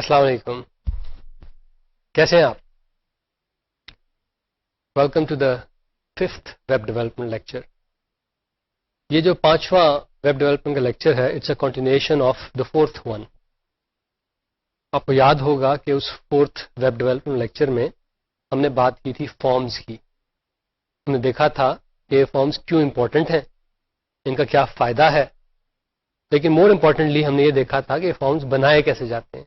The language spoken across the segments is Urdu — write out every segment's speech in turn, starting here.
السلام علیکم، کیسے ہیں آپ؟ Welcome to the 5th web development lecture. یہ جو 5واں ویب ڈیولپمنٹ کا لیکچر ہے، it's a continuation of the 4th one. آپ کو یاد ہوگا کہ اس 4th ویب ڈیولپمنٹ لیکچر میں ہم نے بات کی تھی فارمز کی۔ ہم نے دیکھا تھا کہ یہ فارمز کیوں امپورٹنٹ ہیں، ان کا کیا فائدہ ہے، لیکن مور امپورٹنٹلی ہم نے یہ دیکھا تھا کہ یہ فارمز بنائے کیسے جاتے ہیں۔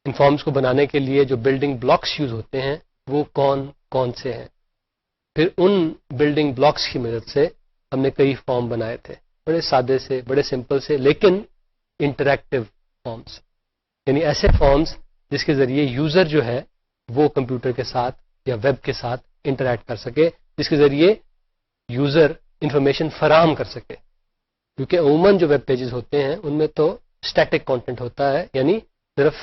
ان فارمز کو بنانے کے لیے جو بلڈنگ بلاکس یوز ہوتے ہیں وہ کون کون سے ہیں۔ پھر ان بلڈنگ بلاکس کی مدد سے ہم نے کئی فارم بنائے تھے، بڑے سادے سے، بڑے سمپل سے، لیکن انٹریکٹیو فارمز، یعنی ایسے فارمز جس کے ذریعے یوزر جو ہے وہ کمپیوٹر کے ساتھ یا ویب کے ساتھ انٹریکٹ کر سکے، جس کے ذریعے یوزر انفارمیشن فراہم کر سکے۔ کیونکہ عموماً جو ویب پیجز ہوتے ہیں ان میں تو اسٹیٹک کانٹینٹ ہوتا ہے، یعنی صرف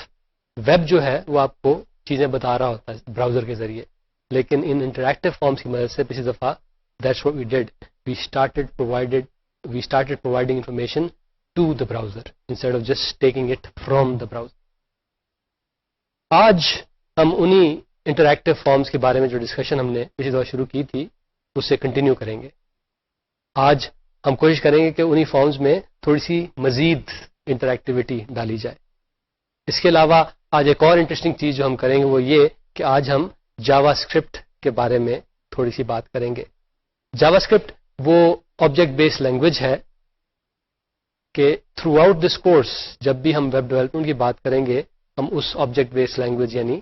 ویب جو ہے وہ آپ کو چیزیں بتا رہا ہوتا ہے براؤزر کے ذریعے، لیکن ان انٹریکٹیو فارمز کی مدد سے پچھلی دفعہ that's what we did, we started providing information to the browser instead of just taking it from the browser. آج ہم انہی انٹریکٹیو فارمز کے بارے میں جو ڈسکشن ہم نے پچھلی دفعہ شروع کی تھی اس سے کنٹینیو کریں گے۔ آج ہم کوشش کریں گے کہ انہی فارمز میں تھوڑی سی مزید انٹریکٹیوٹی ڈالی جائے۔ اس کے علاوہ آج ایک اور انٹرسٹنگ چیز جو ہم کریں گے وہ یہ کہ آج ہم جاوا اسکرپٹ کے بارے میں تھوڑی سی بات کریں گے۔ جاوا اسکرپٹ وہ آبجیکٹ بیس لینگویج ہے کہ تھرو آؤٹ دس کورس جب بھی ہم ویب ڈیولپمنٹ کی بات کریں گے ہم اس آبجیکٹ بیس لینگویج یعنی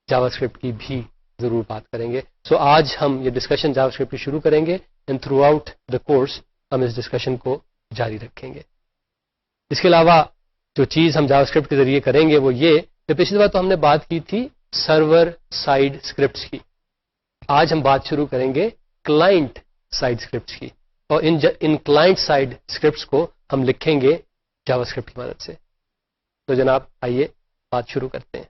جاوا اسکرپٹ کی بھی ضرور بات کریں گے۔ سو آج ہم یہ ڈسکشن جاوا اسکرپٹ کی شروع کریں گے and through out the course ہم اس ڈسکشن کو جاری رکھیں گے۔ اس کے علاوہ جو چیز ہم جاوا اسکرپٹ کے ذریعے کریں گے وہ یہ کہ پچھلی بار تو ہم نے بات کی تھی سرور سائڈ اسکرپٹس کی، آج ہم بات شروع کریں گے کلائنٹ سائڈ اسکرپٹس کی، اور ان کلائنٹ سائڈ اسکرپٹس کو ہم لکھیں گے جاوا اسکرپٹ کی مدد سے۔ تو جناب آئیے بات شروع کرتے ہیں۔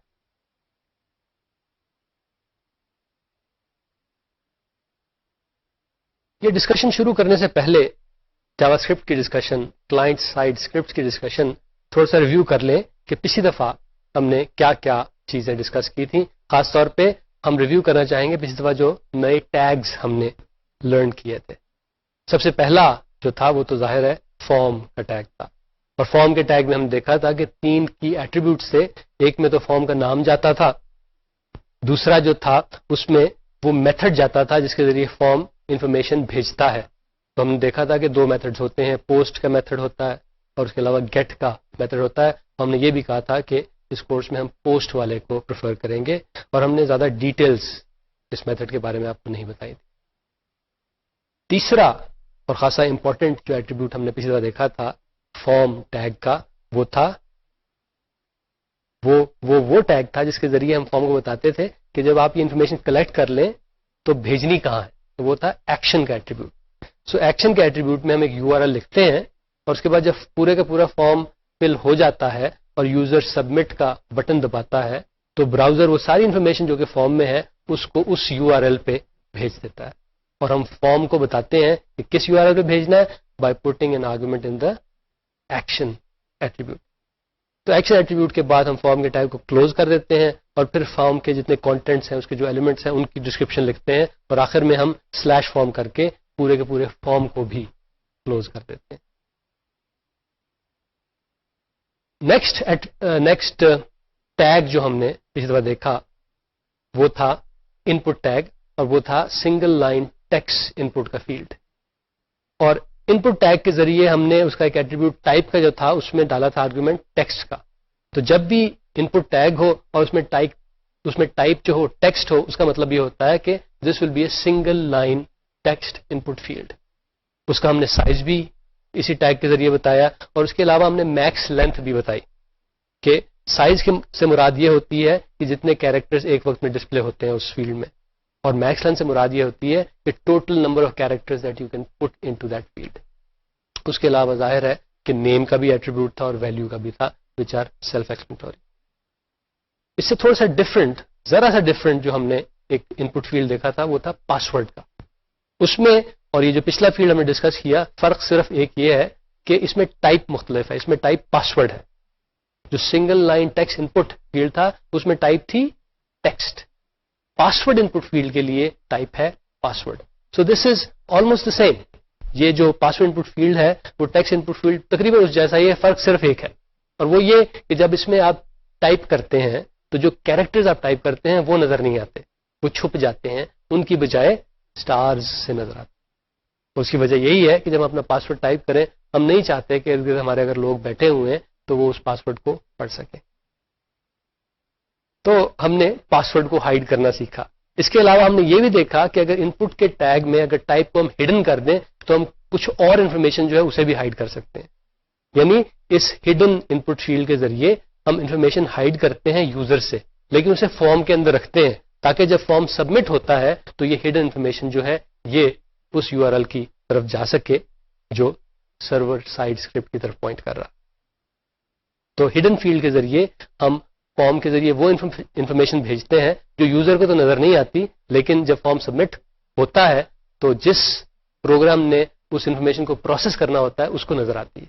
یہ ڈسکشن شروع کرنے سے پہلے جاوا اسکرپٹ کی ڈسکشن، کلائنٹ سائڈ اسکرپٹس کی ڈسکشن تھوڑا سا ریویو کر لیں کہ پچھلی دفعہ ہم نے کیا کیا چیزیں ڈسکس کی تھیں۔ خاص طور پہ ہم ریویو کرنا چاہیں گے پچھلی دفعہ جو نئے ٹیگز ہم نے لرن کیے تھے۔ سب سے پہلا جو تھا وہ تو ظاہر ہے فارم کا ٹیگ تھا، اور فارم کے ٹیگ میں ہم دیکھا تھا کہ 3 کی ایٹریبیوٹ سے، ایک میں تو فارم کا نام جاتا تھا، دوسرا جو تھا اس میں وہ میتھڈ جاتا تھا جس کے ذریعے فارم انفارمیشن بھیجتا ہے۔ تو ہم نے دیکھا تھا کہ 2 میتھڈز ہوتے ہیں، پوسٹ کا میتھڈ ہوتا ہے اور اس کے علاوہ گیٹ کا میتھڈ ہوتا ہے۔ ہم نے یہ بھی کہا تھا کہ اس کورس میں ہم پوسٹ والے کو پریفر کریں گے، اور ہم نے زیادہ ڈیٹیلز اس میتھڈ کے بارے میں آپ کو نہیں بتائی تھی۔ تیسرا اور خاصا امپورٹنٹ جو ایٹریبیوٹ ہم نے پچھلی بار دیکھا تھا فارم ٹیگ کا، وہ تھا وہ ٹیگ تھا جس کے ذریعے ہم فارم کو بتاتے تھے کہ جب آپ یہ انفارمیشن کلیکٹ کر لیں تو بھیجنی کہاں ہے، تو وہ تھا ایکشن کا ایٹریبیوٹ۔ سو ایکشن کے ایٹریبیوٹ میں ہم ایک URL لکھتے ہیں، اور اس کے بعد جب پورے کا پورا فارم فل ہو جاتا ہے اور یوزر سبمٹ کا بٹن دباتا ہے تو براؤزر وہ ساری انفارمیشن جو کہ فارم میں ہے اس کو اس URL پہ بھیج دیتا ہے، اور ہم فارم کو بتاتے ہیں کہ کس URL پہ بھیجنا ہے by putting an argument in the action attribute. تو ایکشن ایٹریبیوٹ کے بعد ہم فارم کے ٹیگ کو کلوز کر دیتے ہیں، اور پھر فارم کے جتنے کانٹینٹس ہیں، اس کے جو ایلیمنٹس ہیں ان کی ڈسکرپشن لکھتے ہیں، اور آخر میں ہم سلیش فارم کر کے پورے کے پورے فارم کو بھی کلوز کر دیتے ہیں۔ نیکسٹ ٹیگ جو ہم نے پچھلی دفعہ دیکھا وہ تھا ان پٹ ٹیگ، اور وہ تھا سنگل لائن ٹیکسٹ ان پٹ کا فیلڈ۔ اور ان پٹ ٹیگ کے ذریعے ہم نے اس کا ایک ایٹریبیوٹ ٹائپ کا جو تھا اس میں ڈالا تھا آرگومنٹ ٹیکسٹ کا۔ تو جب بھی ان پٹ ٹیگ ہو اور اس میں ٹائپ جو ہو ٹیکسٹ ہو، اس کا مطلب یہ ہوتا ہے کہ this will be a single line text input field. اس کا ہم نے سائز بھی اسی ٹیگ کے ذریعے بتایا، اور اس کے علاوہ ہم نے میکس لینتھ بھی بتائی کہ سائز سے مراد یہ ہوتی ہے کہ جتنے کیریکٹرز ایک وقت میں ڈسپلے ہوتے ہیں اس فیلڈ میں، اور میکس لینتھ سے مراد یہ ہوتی ہے کہ total number of characters that you can put into that field. اس کے علاوہ ظاہر ہے کہ نیم کا بھی ایٹریبیوٹ تھا اور ویلیو کا بھی تھا، وچ آر سیلف ایکسپلینٹوری۔ اس سے تھوڑا سا ڈفرنٹ، ذرا سا ڈفرنٹ جو ہم نے ایک ان پٹ فیلڈ دیکھا تھا وہ تھا پاسورڈ کا۔ اس میں اور یہ جو پچھلا فیلڈ ہم نے ڈسکس کیا، فرق صرف ایک یہ ہے کہ اس میں ٹائپ مختلف ہے، اس میں ٹائپ پاسورڈ ہے، جو single line text input field تھا اس میں ٹائپ تھی ٹیکسٹ. پاسورڈ انپٹ فیلڈ کے لیے ٹائپ ہے password. So this is almost the same. یہ جو پاسورڈ انپٹ فیلڈ ہے وہ ٹیکسٹ انپٹ فیلڈ تقریباً اس جیسا ہی ہے, فرق صرف ایک ہے, اور وہ یہ کہ جب اس میں آپ ٹائپ کرتے ہیں تو جو کیریکٹرز آپ ٹائپ کرتے ہیں وہ نظر نہیں آتے, وہ چھپ جاتے ہیں, ان کی بجائے سٹارز سے نظر آتے. اس کی وجہ یہی ہے کہ جب ہم اپنا پاسورڈ ٹائپ کریں ہم نہیں چاہتے کہ ہمارے اگر لوگ بیٹھے ہوئے ہیں تو وہ اس پاسورڈ کو پڑھ سکیں. تو ہم نے پاسورڈ کو ہائیڈ کرنا سیکھا. اس کے علاوہ ہم نے یہ بھی دیکھا کہ اگر ان پٹ کے ٹیگ میں اگر ٹائپ کو ہم ہڈن کر دیں تو ہم کچھ اور انفارمیشن جو ہے اسے بھی ہائیڈ کر سکتے ہیں. یعنی اس ہڈن ان پٹ فیلڈ کے ذریعے ہم انفارمیشن ہائیڈ کرتے ہیں یوزر سے, لیکن اسے فارم کے اندر رکھتے ہیں تاکہ جب فارم سبمٹ ہوتا ہے تو یہ ہڈن انفارمیشن جو ہے یہ اس یو آر ایل کی طرف جا سکے جو سرور سائڈ اسکرپٹ کی طرف پوائنٹ کر رہا. تو ہڈن فیلڈ کے ذریعے ہم فارم کے ذریعے وہ انفارمیشن بھیجتے ہیں جو یوزر کو تو نظر نہیں آتی, لیکن جب فارم سبمٹ ہوتا ہے تو جس پروگرام نے اس انفارمیشن کو پروسیس کرنا ہوتا ہے اس کو نظر آتی ہے.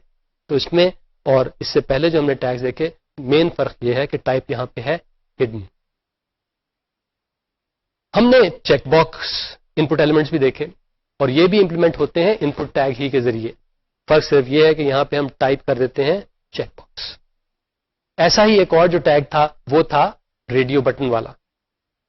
تو اس میں اور اس سے پہلے جو ہم نے ٹیگز دیکھے مین فرق یہ ہے کہ ٹائپ یہاں پہ ہے ہڈن. ہم نے چیک باکس ان پٹ ایلیمنٹس بھی دیکھے اور یہ بھی امپلیمنٹ ہوتے ہیں ان پٹ ٹیگ ہی کے ذریعے. فرق صرف یہ ہے کہ یہاں پہ ہم ٹائپ کر دیتے ہیں چیک باکس. ایسا ہی ایک اور جو ٹیگ تھا وہ تھا ریڈیو بٹن والا,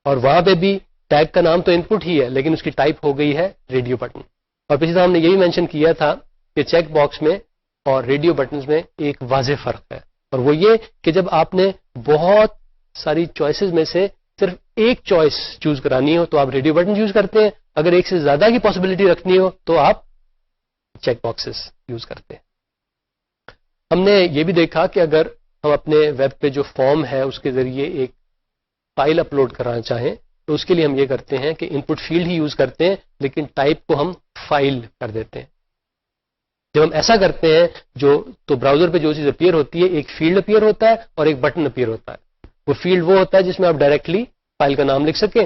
اور وہاں پہ بھی ٹیگ کا نام تو ان پٹ ہی ہے لیکن اس کی ٹائپ ہو گئی ہے ریڈیو بٹن. اور پچھلی دفعہ ہم نے یہی مینشن کیا تھا کہ چیک باکس میں اور ریڈیو بٹنز میں ایک واضح فرق ہے, اور وہ یہ کہ جب آپ نے بہت ساری چوائسز میں سے صرف ایک چوائس چوز کرانی ہو تو آپ ریڈیو بٹن یوز کرتے ہیں, اگر ایک سے زیادہ کی پاسبلٹی رکھنی ہو تو آپ چیک باکسز یوز کرتے ہیں. ہم نے یہ بھی دیکھا کہ اگر ہم اپنے ویب پہ جو فارم ہے اس کے ذریعے ایک فائل اپلوڈ کرانا چاہیں تو اس کے لیے ہم یہ کرتے ہیں کہ ان پٹ فیلڈ ہی یوز کرتے ہیں لیکن ٹائپ کو ہم فائل کر دیتے ہیں. جب ہم ایسا کرتے ہیں تو براؤزر پہ جو چیز اپیئر ہوتی ہے ایک فیلڈ اپیئر ہوتا ہے اور ایک بٹن اپیئر ہوتا ہے. وہ فیلڈ وہ ہوتا ہے جس میں آپ ڈائریکٹلی فائل کا نام لکھ سکیں,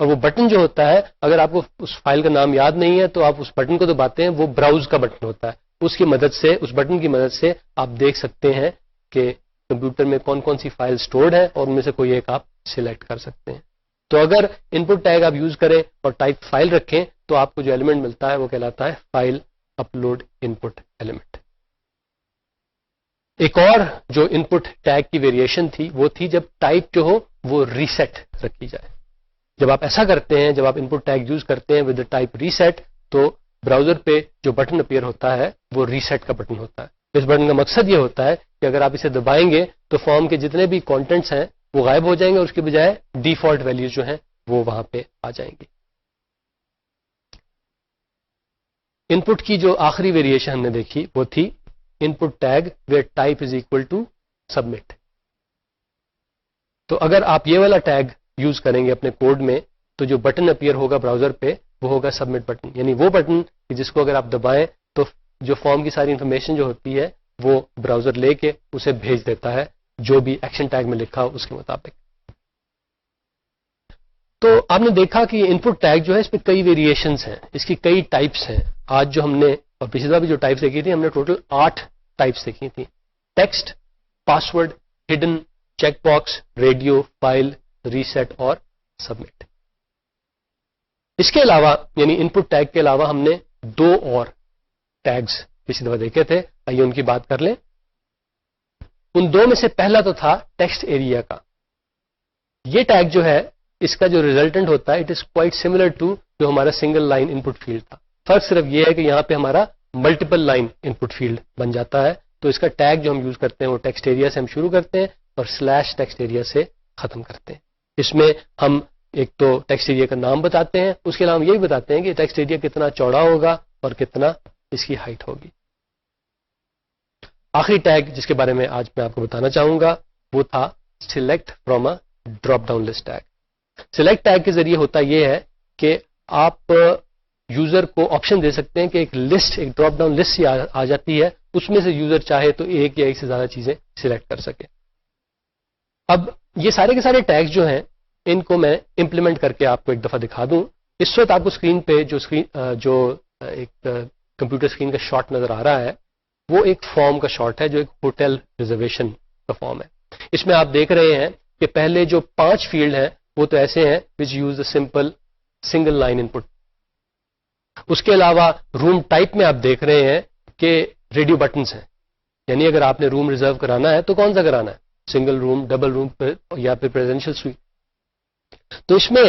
اور وہ بٹن جو ہوتا ہے اگر آپ کو اس فائل کا نام یاد نہیں ہے تو آپ اس بٹن کو دباتے ہیں, وہ براؤز کا بٹن ہوتا ہے. اس کی مدد سے اس بٹن کی مدد سے آپ دیکھ سکتے ہیں کہ کمپیوٹر میں کون کون سی فائل سٹورڈ ہے اور ان میں سے کوئی ایک آپ سلیکٹ کر سکتے ہیں. تو اگر ان پٹ ٹیگ آپ یوز کریں اور ٹائپ فائل رکھیں تو آپ کو جو ایلیمنٹ ملتا ہے وہ کہلاتا ہے فائل اپلوڈ ان پٹ ایلیمنٹ. ایک اور جو ان پٹ ٹیگ کی ویریشن تھی وہ تھی جب ٹائپ جو ہو وہ ریسیٹ رکھی جائے. جب آپ ایسا کرتے ہیں, جب آپ ان پٹ ٹیگ یوز کرتے ہیں ود ٹائپ ریسیٹ, تو براؤزر پہ جو بٹن اپیئر ہوتا ہے وہ ریسیٹ کا بٹن ہوتا ہے. اس بٹن کا مقصد یہ ہوتا ہے کہ اگر آپ اسے دبائیں گے تو فارم کے جتنے بھی کانٹینٹس ہیں وہ غائب ہو جائیں گے اور اس کے بجائے ڈیفالٹ ویلیوز جو ہیں وہ وہاں پہ آ جائیں گی. ان پٹ کی جو آخری ویریشن ہم نے دیکھی وہ تھی input tag where type is equal to submit. تو اگر آپ یہ والا ٹیگ یوز کریں گے اپنے کوڈ میں تو جو بٹن اپیئر ہوگا براؤزر پہ وہ ہوگا سبمٹ بٹن, یعنی وہ بٹن جس کو اگر آپ دبائیں تو جو فارم کی ساری انفارمیشن جو ہوتی ہے وہ براؤزر لے کے اسے بھیج دیتا ہے جو بھی ایکشن ٹیگ میں لکھا ہو اس کے مطابق. تو آپ نے دیکھا کہ یہ ان پٹ ٹیگ جو ہے اس پہ کئی ویریشنز ہیں, اس کی کئی ٹائپس ہیں. آج جو ہم نے اور پچھلی دفعہ بھی جو ٹائپس دیکھی تھی ہم نے ٹوٹل 8 ٹائپس دیکھی تھیں: text, password, hidden, check box, radio, file, reset اور سبمٹ. اس کے علاوہ یعنی ان پٹ ٹیگ کے علاوہ ہم نے 2 اور ٹیگز پچھلی دفعہ دیکھے تھے, آئیے ان کی بات کر لیں. ان 2 میں سے پہلا تو تھا ٹیکسٹ ایریا کا. یہ ٹیگ جو ہے اس کا جو ریزلٹنٹ ہوتا ہے it is quite similar to جو ہمارا single line input field تھا. فرق صرف یہ ہے کہ یہاں پہ ہمارا multiple line input field بن جاتا ہے. تو اس کا ٹیگ جو ہم یوز کرتے ہیں وہ ٹیکسٹ ایریا سے ہم شروع کرتے ہیں اور سلیش ٹیکسٹ ایریا سے ختم کرتے ہیں. اس میں ہم ایک تو ٹیکسٹ ایریا کا نام بتاتے ہیں, اس کے علاوہ یہ بھی بتاتے ہیں کہ ٹیکسٹ ایریا کتنا چوڑا ہوگا اور کتنا اس کی ہائٹ ہوگی. آخری ٹیگ جس کے بارے میں آج میں آپ کو بتانا چاہوں گا وہ تھا select from a drop down list tag. Select tag کے ذریعے ہوتا یہ ہے کہ آپ یوزر کو آپشن دے سکتے ہیں کہ ایک لسٹ, ایک ڈراپ ڈاؤن لسٹ آ جاتی ہے, اس میں سے یوزر چاہے تو ایک یا ایک سے زیادہ چیزیں سلیکٹ کر سکے. اب یہ سارے کے سارے ٹیگز جو ہیں ان کو میں امپلیمنٹ کر کے آپ کو ایک دفعہ دکھا دوں. اس وقت آپ کو اسکرین پہ جو ایک کمپیوٹر اسکرین کا شاٹ نظر آ رہا ہے وہ ایک فارم کا شاٹ ہے جو ایک ہوٹل ریزرویشن کا فارم ہے. اس میں آپ دیکھ رہے ہیں کہ پہلے جو 5 فیلڈ ہیں وہ تو ایسے ہیں which use the simple single line input. اس کے علاوہ روم ٹائپ میں آپ دیکھ رہے ہیں کہ ریڈیو بٹنس ہیں. یعنی اگر آپ نے روم ریزرو کرانا ہے تو کون سا کرانا ہے, سنگل روم, ڈبل روم یا پھر پریزیڈنشل سویٹ. تو اس میں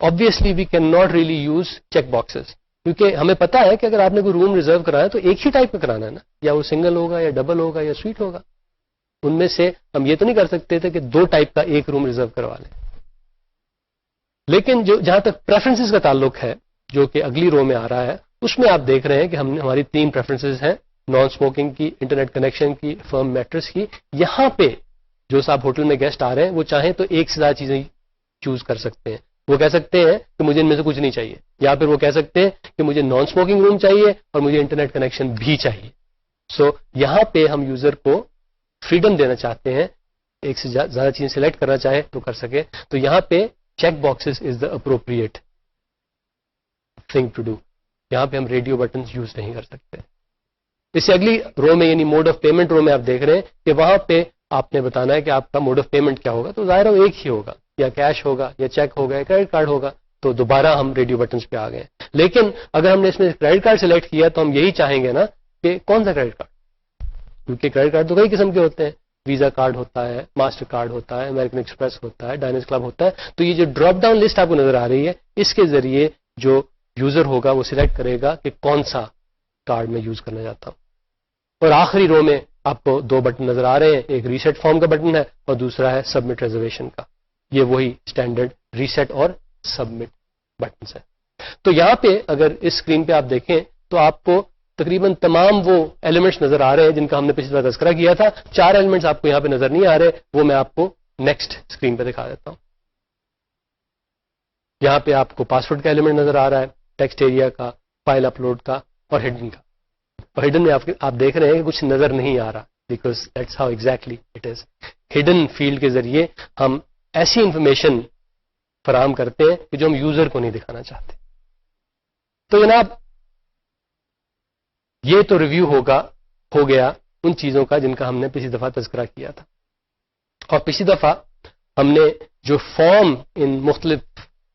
obviously we cannot really use check boxes, کیونکہ ہمیں پتا ہے کہ اگر آپ نے کوئی روم ریزرو کرانا ہے تو ایک ہی ٹائپ کا کرانا ہے نا, یا وہ سنگل ہوگا یا ڈبل ہوگا یا سویٹ ہوگا. ان میں سے ہم یہ تو نہیں کر سکتے تھے کہ 2 ٹائپ کا ایک روم ریزرو کروا لیں. لیکن جہاں تک پریفرنسز کا تعلق ہے جو کہ اگلی رو میں آ رہا ہے, اس میں آپ دیکھ رہے ہیں کہ ہماری 3 پریفرنسز ہیں, نان اسموکنگ کی, انٹرنیٹ کنیکشن کی, فرم میٹرس کی. یہاں پہ جو صاحب ہوٹل میں گیسٹ آ رہے ہیں وہ چاہیں تو ایک سے زیادہ چیزیں چوز کر سکتے ہیں. وہ کہہ سکتے ہیں کہ مجھے ان میں سے کچھ نہیں چاہیے, یا پھر وہ کہہ سکتے ہیں کہ مجھے نان اسموکنگ روم چاہیے اور مجھے انٹرنیٹ کنیکشن بھی چاہیے. سو یہاں پہ ہم یوزر کو فریڈم دینا چاہتے ہیں, ایک سے زیادہ چیزیں سلیکٹ کرنا چاہے تو کر سکے. تو یہاں پہ check boxes is the appropriate thing to do. یہاں پہ ہم ریڈیو بٹنز یوز نہیں کر سکتے. اس سے اگلی رو میں یعنی موڈ آف پیمنٹ رو میں آپ دیکھ رہے ہیں کہ وہاں پہ آپ نے بتانا ہے کہ آپ کا موڈ آف پیمنٹ کیا ہوگا. تو ظاہر ہے ایک ہی ہوگا, یا کیش ہوگا یا چیک ہوگا یا کریڈٹ کارڈ ہوگا. تو دوبارہ ہم ریڈیو بٹنز پہ آ گئے. لیکن اگر ہم نے اس میں کریڈٹ کارڈ سلیکٹ کیا تو ہم یہی چاہیں گے نا کہ کون سا کریڈٹ کارڈ, کیونکہ کریڈٹ کارڈ تو کئی قسم کے ہوتے ہیں. ویزا کارڈ ہوتا ہے, ماسٹر کارڈ ہوتا ہے, امریکن ایکسپریس ہوتا ہے, ڈائنس کلب ہوتا ہے. تو یہ جو ڈراپ ڈاؤن لسٹ آپ کو نظر آ رہی ہے, اس کے ذریعے جو یوزر ہوگا وہ سلیکٹ کرے گا کہ کون سا کارڈ میں یوز کرنا چاہتا ہوں. اور آخری رو میں آپ کو 2 بٹن نظر آ رہے ہیں, ایک ریسیٹ فارم کا بٹن ہے اور دوسرا ہے سبمٹ ریزرویشن کا. یہ وہی اسٹینڈرڈ ریسیٹ اور سبمٹ بٹنس ہے. تو یہاں پہ اگر اس اسکرین پہ آپ دیکھیں تو آپ کو تقریباً تمام وہ ایلیمنٹس نظر آ رہے ہیں جن کا ہم نے پچھلی بار تذکرہ کیا تھا. 4 ایلیمنٹس آپ کو یہاں پہ نظر نہیں آ رہے, وہ میں آپ کو نیکسٹ اسکرین پہ دکھا دیتا ہوں. یہاں پہ آپ کو پاسورڈ کا ایلیمنٹ نظر آ رہا ہے, ٹیکسٹ ایریا کا, فائل اپلوڈ کا اور ہڈن کا. اور ہڈن میں آپ دیکھ رہے ہیں کہ کچھ نظر نہیں آ رہا, because that's how exactly it is. Hidden field کے ذریعے ہم ایسی انفارمیشن فراہم کرتے ہیں کہ جو ہم یوزر کو نہیں دکھانا چاہتے. تو جناب یہ تو ریویو ہو گیا ان چیزوں کا جن کا ہم نے پچھلی دفعہ تذکرہ کیا تھا. اور پچھلی دفعہ ہم نے جو فارم ان مختلف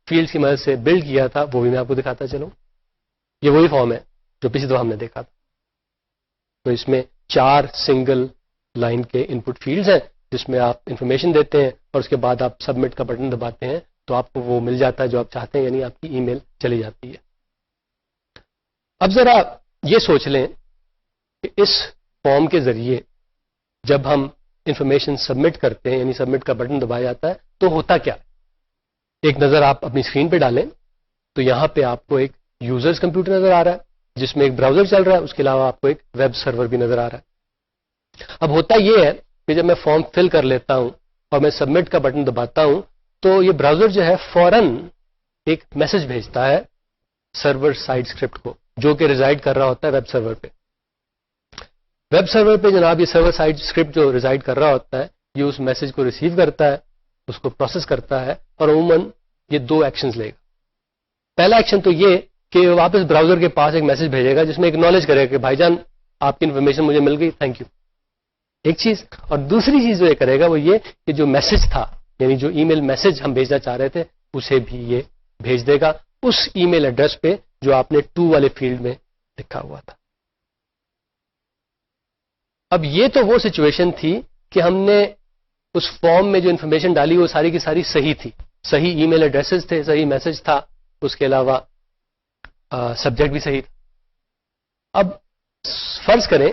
فیلڈ کی مدد سے بلڈ کیا تھا وہ بھی میں آپ کو دکھاتا چلوں. یہ وہی فارم ہے جو پچھلی دفعہ ہم نے دیکھا تھا. تو اس میں 4 سنگل لائن کے ان پٹ فیلڈز ہیں جس میں آپ انفارمیشن دیتے ہیں اور اس کے بعد آپ سبمٹ کا بٹن دباتے ہیں تو آپ کو وہ مل جاتا ہے جو آپ چاہتے ہیں, یعنی آپ کی ای میل چلی جاتی ہے. اب ذرا یہ سوچ لیں کہ اس فارم کے ذریعے جب ہم انفارمیشن سبمٹ کرتے ہیں, یعنی سبمٹ کا بٹن دبایا جاتا ہے, تو ہوتا کیا؟ ایک نظر آپ اپنی اسکرین پہ ڈالیں تو یہاں پہ آپ کو ایک یوزرز کمپیوٹر نظر آ رہا ہے جس میں ایک براؤزر چل رہا ہے, اس کے علاوہ آپ کو ایک ویب سرور بھی نظر آ رہا ہے. اب ہوتا یہ ہے کہ جب میں فارم فل کر لیتا ہوں اور میں سبمٹ کا بٹن دباتا ہوں تو یہ براؤزر جو ہے فوراً ایک میسج بھیجتا ہے سرور سائڈ اسکرپٹ کو جو کہ ریزائڈ کر رہا ہوتا ہے ویب سرور پہ. ویب سرور پہ جناب یہ سرور سائڈ اسکرپٹ جو ریزائڈ کر رہا ہوتا ہے یہ اس میسج کو ریسیو کرتا ہے, اس کو پروسیس کرتا ہے اور عموماً یہ 2 ایکشنز لے گا. پہلا ایکشن تو یہ کہ واپس براؤزر کے پاس ایک میسج بھیجے گا جس میں اکنالج کرے گا کہ بھائی جان آپ کی انفارمیشن مجھے مل گئی, تھینک یو. ایک چیز. اور دوسری چیز جو یہ کرے گا وہ یہ کہ جو میسج تھا, یعنی جو ای میل میسج ہم بھیجنا چاہ رہے تھے اسے بھی یہ بھیج دے گا اس ای میل ایڈریس پہ جو آپ نے 2 والے فیلڈ میں لکھا ہوا تھا. اب یہ تو وہ سچویشن تھی کہ ہم نے اس فارم میں جو انفارمیشن ڈالی وہ ساری کی ساری صحیح تھی, صحیح ای میل ایڈریسز تھے, صحیح میسج تھا, اس کے علاوہ سبجیکٹ بھی صحیح تھا. اب فرض کریں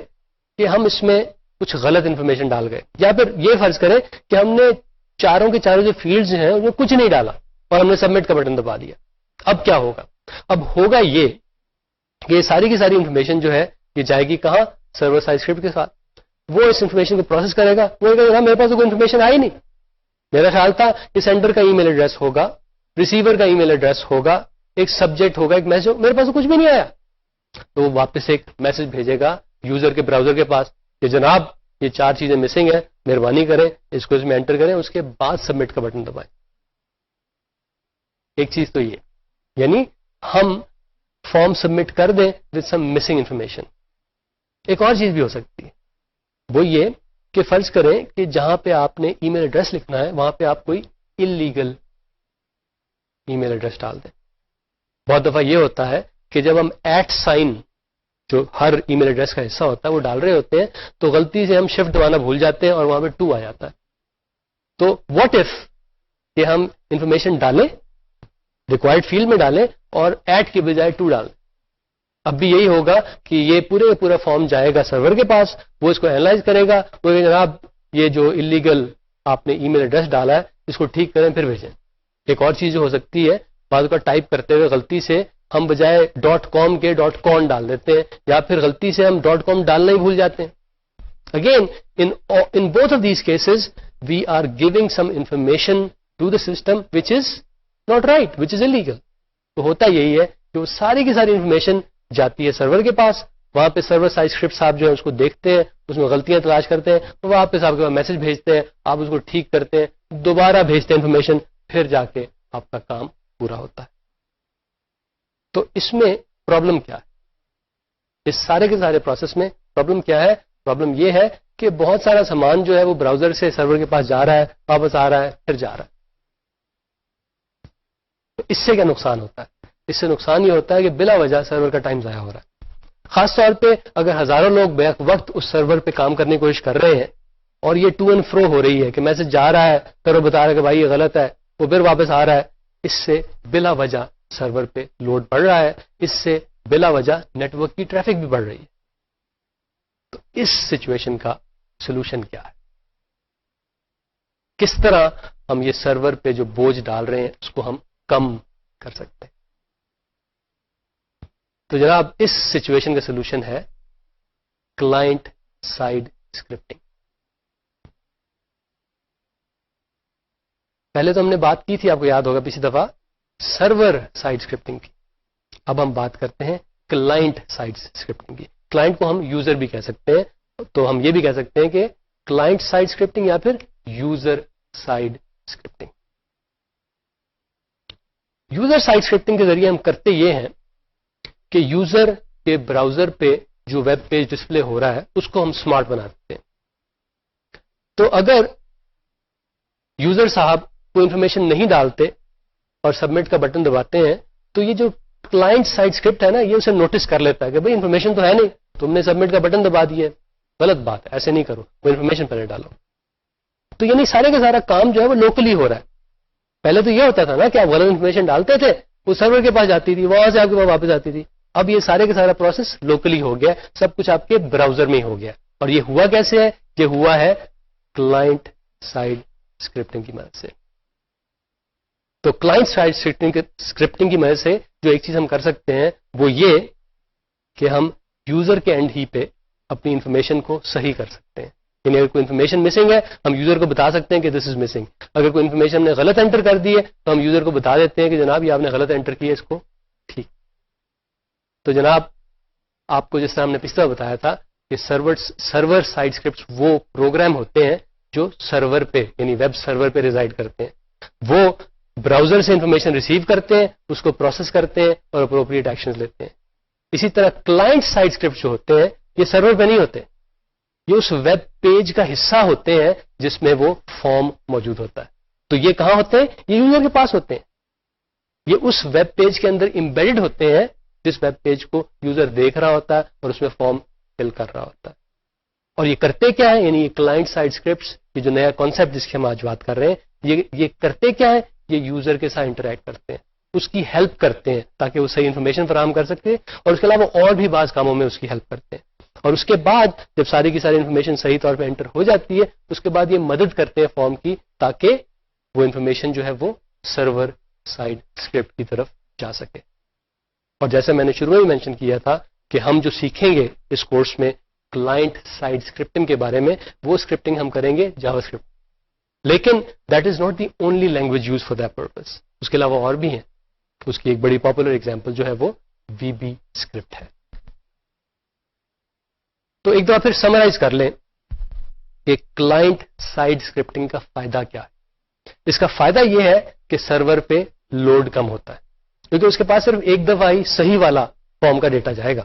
کہ ہم اس میں کچھ غلط انفارمیشن ڈال گئے, یا پھر یہ فرض کریں کہ ہم نے چاروں کے چاروں جو فیلڈز ہیں ان میں کچھ نہیں ڈالا اور ہم نے سبمٹ کا بٹن دبا دیا. اب کیا ہوگا؟ اب ہوگا یہ کہ یہ ساری کی ساری انفارمیشن جو ہے یہ جائے گی کہاں؟ سرور سائڈ اسکرپٹ کے ساتھ. وہ اس انفارمیشن کو پروسیس کرے گا, وہ کہے گا میرے پاس تو کوئی انفارمیشن آئی نہیں, میرا خیال تھا کہ سینڈر کا ای میل ایڈریس ہوگا, ریسیور کا ای میل ایڈریس ہوگا, ایک سبجیکٹ ہوگا, ایک میسج, میرے پاس تو کچھ بھی نہیں آیا. تو وہ واپس ایک میسج بھیجے گا یوزر کے براؤزر کے پاس کہ جناب یہ 4 چیزیں مسنگ ہیں, مہربانی کریں اس کو اس میں انٹر کریں, اس کے بعد سبمٹ کا بٹن دبائیں. ایک چیز تو یہ, یعنی ہم فارم سبمٹ کر دیں وتھ سم مسنگ انفارمیشن. ایک اور چیز بھی ہو سکتی ہے, وہ یہ کہ فرض کریں کہ جہاں پہ آپ نے ای میل ایڈریس لکھنا ہے وہاں پہ آپ کوئی انلیگل ای میل ایڈریس ڈال دیں. بہت دفعہ یہ ہوتا ہے کہ جب ہم ایٹ سائن جو ہر ای میل ایڈریس کا حصہ ہوتا ہے وہ ڈال رہے ہوتے ہیں تو غلطی سے ہم شفٹ دبانا بھول جاتے ہیں اور وہاں پہ 2 آ جاتا ہے. تو واٹ اف کہ ہم انفارمیشن ڈالیں ریکوائرڈ فیلڈ میں ڈالیں اور ایٹ کے بجائے 2 ڈالیں. اب بھی یہی ہوگا کہ یہ پورا فارم جائے گا سرور کے پاس, وہ اس کو اینالائز کرے گا, وہ جناب یہ جو انلیگل آپ نے ای میل ایڈریس ڈالا ہے اس کو ٹھیک کریں پھر بھیجیں. ایک اور چیز جو ہو سکتی ہے بعض کا ٹائپ کرتے ہوئے غلطی سے ہم بجائے .com کے .con ڈال دیتے ہیں یا پھر غلطی سے ہم .com ڈالنا ہی بھول جاتے ہیں. Again in both of these cases we are giving some information to the system which is not right, which is illegal. تو ہوتا یہی ہے کہ وہ ساری کی ساری انفارمیشن جاتی ہے سرور کے پاس, وہاں پہ سرور سائڈ اسکرپٹ آپ جو ہے اس کو دیکھتے ہیں, اس میں غلطیاں تلاش کرتے ہیں, تو واپس آپ کے پاس میسج بھیجتے ہیں, آپ اس کو ٹھیک کرتے ہیں, دوبارہ بھیجتے ہیں انفارمیشن, پھر جا کے آپ کا کام پورا ہوتا ہے. تو اس میں پرابلم کیا ہے؟ اس سارے کے سارے پروسیس میں پرابلم کیا ہے؟ پرابلم یہ ہے کہ بہت سارا سامان جو ہے وہ براؤزر سے سرور کے پاس جا رہا ہے, واپس آ رہا ہے, پھر جا رہا ہے. تو اس سے کیا نقصان ہوتا ہے؟ اس سے نقصان یہ ہوتا ہے کہ بلا وجہ سرور کا ٹائم ضائع ہو رہا ہے. خاص طور پہ اگر ہزاروں لوگ بیک وقت اس سرور پہ کام کرنے کی کوشش کر رہے ہیں اور یہ ٹو اینڈ فرو ہو رہی ہے کہ میسج جا رہا ہے, سرور بتا رہا ہے کہ بھائی یہ غلط ہے, وہ پھر واپس آ رہا ہے, اس سے بلا وجہ سرور پہ لوڈ بڑھ رہا ہے, اس سے بلا وجہ نیٹ ورک کی ٹریفک بھی بڑھ رہی ہے. تو اس سچویشن کا سولوشن کیا ہے؟ کس طرح ہم یہ سرور پہ جو بوجھ ڈال رہے ہیں اس کو ہم کم کر سکتے ہیں؟ تو جناب اس سچویشن کا سولوشن ہے کلائنٹ سائڈ اسکرپٹنگ. پہلے تو ہم نے بات کی تھی, آپ کو یاد ہوگا پچھلی دفعہ, سرور سائڈ اسکرپٹنگ کی. اب ہم بات کرتے ہیں کلائنٹ سائڈ اسکرپٹنگ کی. کلائنٹ کو ہم یوزر بھی کہہ سکتے ہیں, تو ہم یہ بھی کہہ سکتے ہیں کہ کلائنٹ سائڈ اسکرپٹنگ یا پھر user side scripting. User side scripting کے ذریعے ہم کرتے یہ ہیں کہ یوزر کے براؤزر پہ جو ویب پیج ڈسپلے ہو رہا ہے اس کو ہم سمارٹ بنا دیتے ہیں. تو اگر یوزر صاحب کوئی انفارمیشن نہیں ڈالتے اور سبمٹ کا بٹن دباتے ہیں تو یہ جو کلائنٹ سائڈ اسکرپٹ ہے نا, یہ اسے نوٹس کر لیتا ہے کہ بھئی انفارمیشن تو ہے نہیں, تم نے سبمٹ کا بٹن دبا دیا ہے, غلط بات ہے, ایسے نہیں کرو, وہ انفارمیشن پہلے ڈالو. تو یعنی سارے کا سارا کام جو ہے وہ لوکلی ہو رہا ہے. پہلے تو یہ ہوتا تھا نا کہ آپ غلط انفارمیشن ڈالتے تھے, وہ سرور کے پاس جاتی تھی, وہاں سے آپ کے پاس واپس آتی تھی. اب یہ سارے کا سارا پروسیس لوکلی ہو گیا, سب کچھ آپ کے براؤزر میں ہی ہو گیا. اور یہ ہوا کیسے ہے؟ یہ ہوا ہے کلائنٹ سائڈ اسکرپٹنگ کی مدد سے. تو کلائنٹ سائڈ اسکرپٹنگ کی مدد سے جو ایک چیز ہم کر سکتے ہیں وہ یہ کہ ہم یوزر کے اینڈ ہی پہ اپنی انفارمیشن کو صحیح کر سکتے ہیں. یعنی اگر کوئی انفارمیشن مسنگ ہے ہم یوزر کو بتا سکتے ہیں کہ دس از مسنگ. اگر کوئی انفارمیشن ہم نے غلط انٹر کر دی ہے تو ہم یوزر کو بتا دیتے ہیں کہ جناب یہ آپ نے غلط انٹر کیا ہے, اس کو ٹھیک. تو جناب آپ کو جس طرح ہم نے پچھلا بتایا تھا کہ سرور سائڈ اسکرپٹس وہ پروگرام ہوتے ہیں جو سرور پہ یعنی ویب سرور پہ ریزائڈ کرتے ہیں. وہ براؤزر سے انفارمیشن ریسیو کرتے ہیں, اس کو پروسیس کرتے ہیں اور اپروپریٹ ایکشنز لیتے ہیں. اسی طرح کلائنٹ سائڈ اسکرپٹ جو ہوتے ہیں یہ سرور پہ نہیں ہوتے, یہ اس ویب پیج کا حصہ ہوتے ہیں جس میں وہ فارم موجود ہوتا ہے. تو یہ کہاں ہوتے ہیں؟ یہ یوزر کے پاس ہوتے ہیں. یہ اس ویب پیج کے اندر امبیڈڈ ہوتے ہیں جس ویب پیج کو یوزر دیکھ رہا ہوتا ہے اور اس میں فارم فل کر رہا ہوتا ہے. اور یہ کرتے کیا ہے؟ یعنی یہ کلائنٹ سائڈ اسکرپٹس, یہ جو نیا کانسیپٹ جس کی ہم آج بات کر رہے ہیں, یہ کرتے کیا ہے؟ یہ یوزر کے ساتھ انٹریکٹ کرتے ہیں, اس کی ہیلپ کرتے ہیں تاکہ وہ صحیح انفارمیشن فراہم کر سکتے, اور اس کے علاوہ اور بھی بعض کاموں میں اس کی ہیلپ کرتے ہیں. اور اس کے بعد جب ساری کی ساری انفارمیشن صحیح طور پہ انٹر ہو جاتی ہے اس کے بعد یہ مدد کرتے ہیں فارم کی تاکہ وہ انفارمیشن جو ہے وہ سرور سائڈ اسکرپٹ کی طرف جا سکے. اور جیسے میں نے شروع میں مینشن کیا تھا کہ ہم جو سیکھیں گے اس کورس میں کلائنٹ سائڈ اسکرپٹنگ کے بارے میں, وہ اسکرپٹنگ ہم کریں گے جاوا اسکرپٹ. لیکن that is not the only language use for that purpose, اس کے علاوہ اور بھی ہیں. اس کی ایک بڑی پاپولر ایگزامپل جو ہے وہ وی بی اسکرپٹ ہے. تو ایک دفعہ پھر سمرائز کر لیں کہ کلائنٹ سائڈ اسکرپٹنگ کا فائدہ کیا ہے. اس کا فائدہ یہ ہے کہ سرور پہ لوڈ کم ہوتا ہے, کیونکہ اس کے پاس صرف ایک دفعہ ہی صحیح والا فارم کا ڈیٹا جائے گا.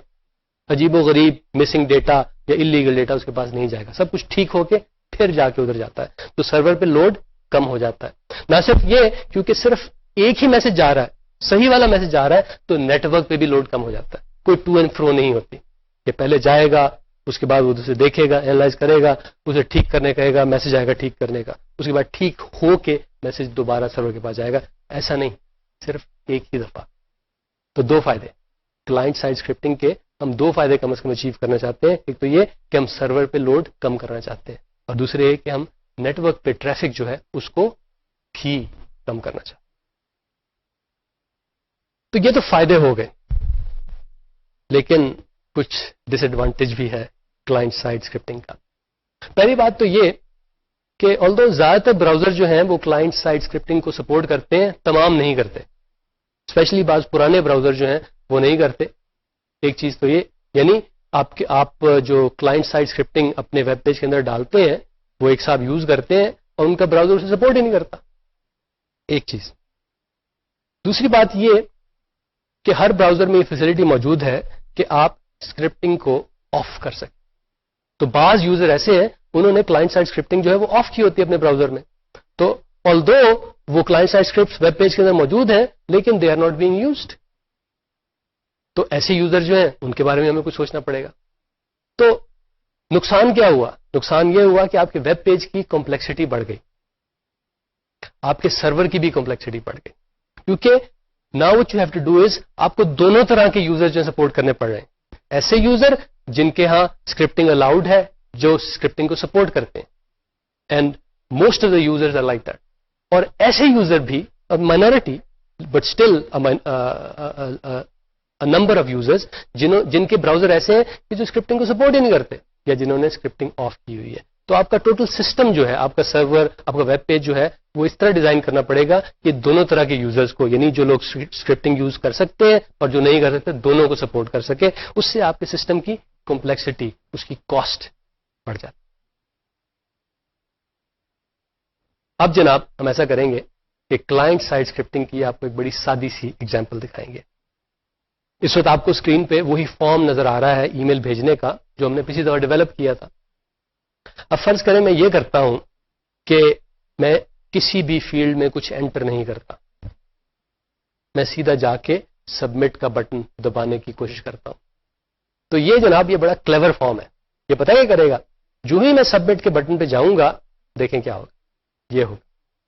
عجیب و غریب مسنگ ڈیٹا یا انلیگل ڈیٹا اس کے پاس نہیں جائے گا, سب کچھ ٹھیک ہو کے پھر جا کے ادھر جاتا ہے، تو سرور پہ لوڈ کم ہو جاتا ہے. نہ صرف یہ، کیونکہ صرف ایک ہی میسج جا رہا ہے، صحیح والا میسج جا رہا ہے، تو نیٹ ورک پہ بھی لوڈ کم ہو جاتا ہے. کوئی ٹو اینڈ فرو نہیں ہوتی. یہ پہلے جائے گا، اس کے بعد وہ اسے دیکھے گا، اینالائز کرے گا، اسے ٹھیک کرنے کہے گا، میسج آئے گا ٹھیک کرنے کا، اس کے بعد ٹھیک ہو کے میسج دوبارہ سرور کے پاس جائے گا. ایسا نہیں، صرف ایک ہی دفعہ. تو دو فائدے کلائنٹ سائڈ اسکرپٹنگ کے، ہم دو فائدے کم از کم اچیو کرنا چاہتے ہیں. ایک تو یہ کہ ہم سرور پہ لوڈ کم کرنا چاہتے ہیں، اور دوسرے یہ کہ ہم نیٹ ورک پہ ٹریفک جو ہے اس کو بھی کم کرنا چاہتے ہیں. تو یہ تو فائدے ہو گئے، لیکن کچھ ڈس ایڈوانٹیج بھی ہے کلائنٹ سائڈ اسکرپٹنگ کا. پہلی بات تو یہ کہ آلدو زیادہ تر براؤزر جو ہیں وہ کلائنٹ سائڈ اسکرپٹنگ کو سپورٹ کرتے ہیں، تمام نہیں کرتے. اسپیشلی بعض پرانے براؤزر جو ہیں وہ نہیں کرتے. ایک چیز تو یہ، یعنی آپ جو کلائنٹ سائڈ اسکرپٹنگ اپنے ویب پیج کے اندر ڈالتے ہیں وہ ایک ساتھ یوز کرتے ہیں اور ان کا براؤزر اسے سپورٹ ہی نہیں کرتا. ایک چیز. دوسری بات یہ کہ ہر براؤزر میں یہ فیسلٹی موجود ہے کہ آپ اسکرپٹنگ کو آف کر سکیں. تو بعض یوزر ایسے ہیں انہوں نے کلائنٹ سائڈ اسکرپٹنگ جو ہے وہ آف کی ہوتی ہے اپنے براؤزر میں. تو آلدو وہ client side script web page کے اندر موجود ہیں لیکن they are not being used. تو ایسے یوزر جو ہیں ان کے بارے میں ہمیں کچھ سوچنا پڑے گا. تو نقصان کیا ہوا؟ نقصان یہ ہوا کہ آپ کے ویب پیج کی کمپلیکسٹی بڑھ گئی، آپ کے سرور کی بھی کمپلیکسٹی بڑھ گئی. کیونکہ now what you have to do is, آپ کو دونوں طرح کے یوزر جو سپورٹ کرنے پڑ رہے ہیں. ایسے یوزر جن کے ہاں اسکرپٹنگ الاؤڈ ہے، جو اسکرپٹنگ کو سپورٹ کرتے ہیں، and most of the users are like that. اور ایسے یوزر بھی minority but still number of users جن کے براؤزر ایسے ہیں کہ جو اسکرپٹنگ کو سپورٹ ہی نہیں کرتے یا جنہوں نے اسکرپٹنگ آف کی ہوئی ہے. تو آپ کا ٹوٹل سسٹم جو ہے، آپ کا سرور، آپ کا ویب پیج جو ہے وہ اس طرح ڈیزائن کرنا پڑے گا کہ دونوں طرح کے یوزرز کو، یعنی جو لوگ اسکرپٹنگ یوز کر سکتے ہیں اور جو نہیں کر سکتے، دونوں کو سپورٹ کر سکے. اس سے آپ کے سسٹم کی کمپلیکسٹی، اس کی کاسٹ بڑھ جاتی. اب جناب ہم ایسا کریں گے کہ کلائنٹ سائڈ اسکرپٹنگ کی آپ کو ایک بڑی سادی سی ایگزامپل دکھائیں گے. اس وقت آپ کو اسکرین پہ وہی فارم نظر آ رہا ہے ای میل بھیجنے کا جو ہم نے پچھلی دفعہ ڈیولپ کیا تھا. اب فرض کریں میں یہ کرتا ہوں کہ میں کسی بھی فیلڈ میں کچھ انٹر نہیں کرتا، میں سیدھا جا کے سبمٹ کا بٹن دبانے کی کوشش کرتا ہوں. تو یہ جناب یہ بڑا کلیور فارم ہے. یہ پتہ کیا کرے گا؟ جو ہی میں سبمٹ کے بٹن پہ جاؤں گا، دیکھیں کیا ہوگا. یہ ہوگا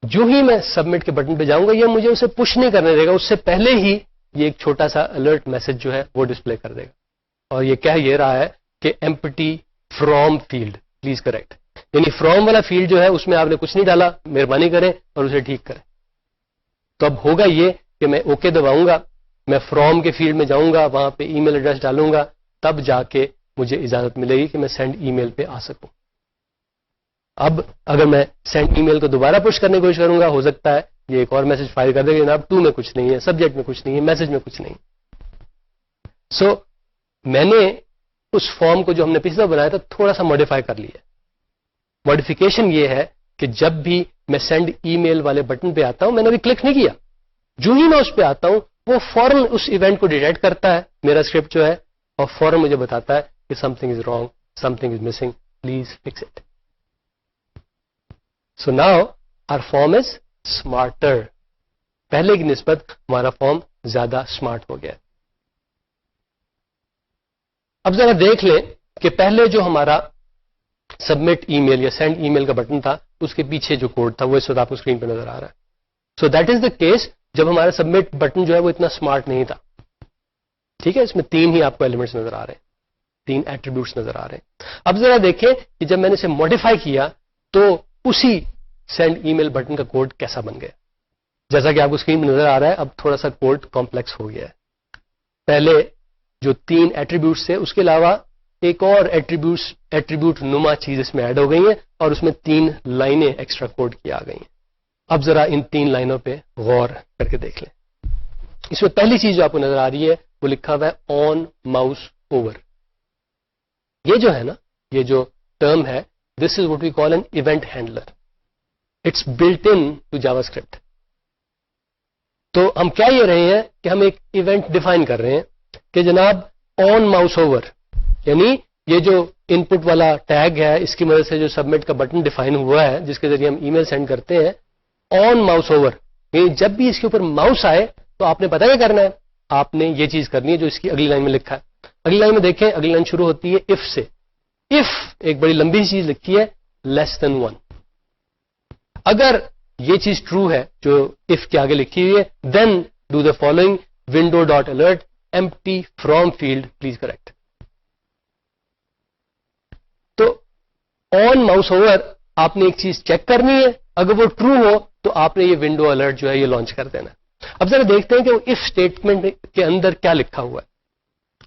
جو ہی میں سبمٹ کے بٹن پہ جاؤں گا یہ مجھے اسے پش نہیں کرنے دے گا، اس سے پہلے ہی یہ ایک چھوٹا سا الرٹ میسج جو ہے وہ ڈسپلے کر دے گا. اور یہ کہہ یہ رہا ہے کہ empty from field please correct, یعنی فرام والا فیلڈ جو ہے اس میں آپ نے کچھ نہیں ڈالا، مہربانی کریں اور اسے ٹھیک کریں. تو اب ہوگا یہ کہ میں اوکے دباؤں گا، میں فرام کے فیلڈ میں جاؤں گا، وہاں پہ ای میل ایڈریس ڈالوں گا، تب جا کے مجھے اجازت ملے گی کہ میں سینڈ ای میل پہ آ سکوں. اب اگر میں سینڈ ای میل کو دوبارہ پش کرنے کی کوشش کروں گا، ہو سکتا ہے یہ ایک اور میسج فائر کر دے گا، جناب ٹو میں کچھ نہیں ہے، سبجیکٹ میں کچھ نہیں ہے، میسج میں کچھ نہیں. سو میں نے اس فارم کو جو ہم نے پچھلا بنایا تھا تھوڑا سا ماڈیفائی کر لیا. ماڈیفیکیشن یہ ہے کہ جب بھی میں سینڈ ای میل والے بٹن پہ آتا ہوں، میں نے ابھی کلک نہیں کیا، جو ہی میں اس پہ آتا ہوں وہ فوراً اس ایونٹ کو ڈیٹیکٹ کرتا ہے میرا اسکرپٹ جو ہے، اور فوراً مجھے بتاتا ہے کہ something is wrong, something is missing, please fix it. So now our form is smarter. پہلے کی نسبت ہمارا فارم زیادہ اسمارٹ ہو گیا. اب ذرا دیکھ لیں کہ پہلے جو ہمارا سبمٹ ای میل یا سینڈ ای میل کا بٹن تھا اس کے پیچھے جو کوڈ تھا وہ اس وقت آپ کو اسکرین پہ نظر آ رہا ہے. So that is the case جب ہمارا سبمٹ بٹن جو ہے وہ اتنا اسمارٹ نہیں تھا. ٹھیک ہے، اس میں 3 ہی آپ کو ایلیمنٹس نظر آ رہے ہیں، 3 ایٹریبیوٹس نظر آ رہے ہیں. اب ذرا دیکھیں کہ جب میں نے اسے ماڈیفائی کیا تو اسی سینڈ ای میل بٹن کا کوڈ کیسا بن گیا. جیسا کہ آپ کو اسکرین پہ نظر آ رہا ہے اب تھوڑا سا کوڈ کمپلیکس ہو گیا ہے. پہلے جو 3 ایٹریبیوٹس تھے اس کے علاوہ ایک اور ایٹریبیوٹ نما چیز اس میں ایڈ ہو گئی ہیں اور اس میں 3 لائنیں ایکسٹرا کوڈ کی آ گئی ہیں. اب ذرا ان 3 لائنوں پہ غور کر کے دیکھ لیں. اس میں پہلی چیز جو آپ کو نظر آ رہی ہے وہ لکھا ہوا ہے آن ماؤس اوور. یہ جو ہے نا، یہ جو ٹرم ہے، this is what we call an event handler. It's built into JavaScript. تو ہم کیا یہ رہے ہیں کہ ہم ایک ایونٹ ڈیفائن کر رہے ہیں کہ جناب آن ماؤس اوور، یعنی یہ جو ان پٹ والا ٹیگ ہے اس کی مدد سے جو سبمٹ کا بٹن ڈیفائن ہوا ہے جس کے ذریعے ہم ای میل سینڈ کرتے ہیں، آن ماؤس اوور، یعنی جب بھی اس کے اوپر ماؤس آئے تو آپ نے پتہ کیا کرنا ہے، آپ نے یہ چیز کرنی ہے جو اس کی اگلی لائن میں لکھا ہے. اگلی لائن میں دیکھیں، اگلی لائن شروع ہوتی ہے اف سے. اف ایک بڑی لمبی چیز لکھی ہے لیس دین 1. اگر یہ چیز ٹرو ہے جو اف کے آگے لکھی ہوئی ہے، then do the following window dot alert empty from field please correct. تو آن ماؤس اوور آپ نے ایک چیز چیک کرنی ہے، اگر وہ ٹرو ہو تو آپ نے یہ ونڈو الرٹ جو ہے یہ لانچ کر دینا. اب ذرا دیکھتے ہیں کہ وہ اف اسٹیٹمنٹ کے اندر کیا لکھا ہوا ہے.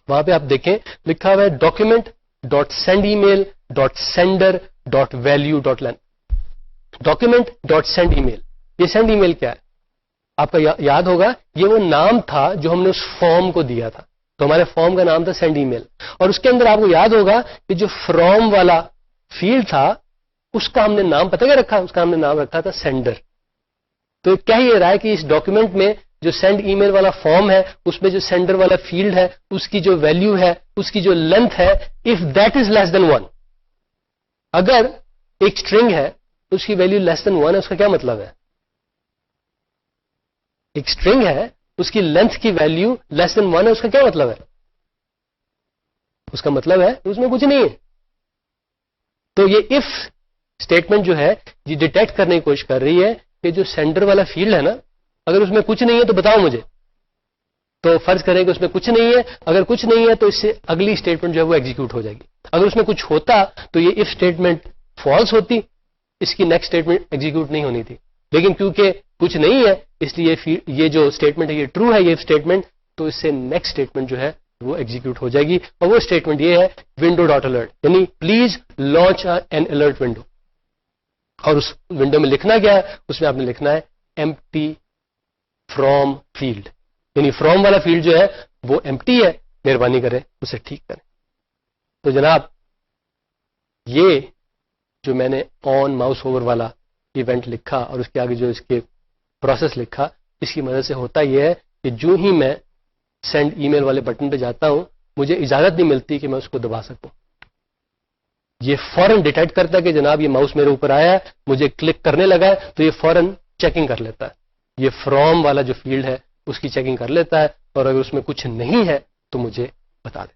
وہاں پہ آپ دیکھیں لکھا ہوا ہے document dot send email dot sender dot value dot length. Document dot send email, یہ سینڈ ای میل کیا ہے؟ آپ کا یاد ہوگا یہ وہ نام تھا جو ہم نے اس فارم کو دیا تھا. تو ہمارے فارم کا نام تھا سینڈ ای میل، اور اس کے اندر آپ کو یاد ہوگا کہ جو فرام والا فیلڈ تھا اس کا ہم نے نام پتہ کیا رکھا؟ اس کا ہم نے نام رکھا تھا سینڈر. تو کیا یہ رہا ہے کہ اس ڈاکیومنٹ میں جو سینڈ ای میل والا فارم ہے اس میں جو سینڈر والا فیلڈ ہے اس کی جو ویلیو ہے، اس کی جو لینتھ ہے، اف دیٹ از لیس دین 1، اگر ایک اسٹرنگ ہے تو اس کی ویلیو لیس دین 1 ہے، اس کا کیا مطلب ہے؟ ایک اسٹرنگ ہے اس کی لینتھ کی ویلیو لیس دین 1 ہے، اس کا کیا مطلب ہے؟ اس کا مطلب ہے اس میں کچھ نہیں ہے. تو یہ اف اسٹیٹمنٹ جو ہے یہ ڈیٹیکٹ کرنے کی کوشش کر رہی ہے کہ جو سینڈر والا فیلڈ ہے نا، اگر اس میں کچھ نہیں ہے تو بتاؤ مجھے. تو فرض کریں کہ اس میں کچھ نہیں ہے، اگر کچھ نہیں ہے تو اس سے اگلی اسٹیٹمنٹ جو ہے وہ ایگزیکیوٹ ہو جائے گی. اگر اس میں کچھ ہوتا تو یہ اف اسٹیٹمنٹ فالس ہوتی، اس کی نیکسٹ اسٹیٹمنٹ ایگزیکیوٹ نہیں ہونی تھی. لیکن کیونکہ کچھ نہیں ہے اس لیے یہ جو اسٹیٹمنٹ ہے یہ ٹرو ہے، یہ اسٹیٹمنٹ، تو اس سے نیکسٹ اسٹیٹمنٹ جو ہے وہ ایگزیکیوٹ ہو جائے گی. اور وہ اسٹیٹمنٹ یہ ہے ونڈو ڈاٹ الرٹ، یعنی please launch an alert window. اور اس ونڈو میں لکھنا کیا ہے؟ اس میں آپ نے لکھنا ہے empty from field، یعنی فرام والا فیلڈ جو ہے وہ empty ہے، مہربانی کریں اسے ٹھیک کریں. تو جناب یہ جو میں نے آن ماؤس اوور والا ایونٹ لکھا اور اس کے آگے جو اس کے پروسیس لکھا، اس کی مدد سے ہوتا یہ ہے کہ جو ہی میں سینڈ ای میل والے بٹن پہ جاتا ہوں مجھے اجازت نہیں ملتی کہ میں اس کو دبا سکوں. یہ فوراً ڈیٹیکٹ کرتا ہے کہ جناب یہ ماؤس میرے اوپر آیا ہے، مجھے کلک کرنے لگا ہے، تو یہ فوراً چیکنگ کر لیتا ہے. یہ فرام والا جو فیلڈ ہے اس کی چیکنگ کر لیتا ہے، اور اگر اس میں کچھ نہیں ہے تو مجھے بتا دے.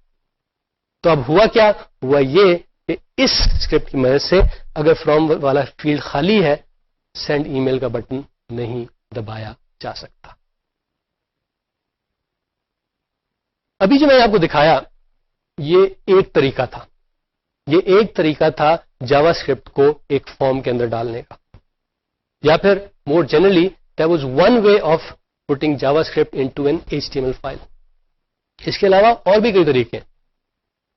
تو اب ہوا کیا؟ ہوا یہ کہ اس اسکرپٹ کی مدد سے اگر فرام والا فیلڈ خالی ہے سینڈ ای میل کا بٹن نہیں دبایا جا سکتا. ابھی جو میں نے آپ کو دکھایا یہ ایک طریقہ تھا، یہ ایک طریقہ تھا جاوا اسکرپٹ کو ایک فارم کے اندر ڈالنے کا، یا پھر more generally that was one way of putting JavaScript into an HTML file. اس کے علاوہ اور بھی کئی طریقے ہیں.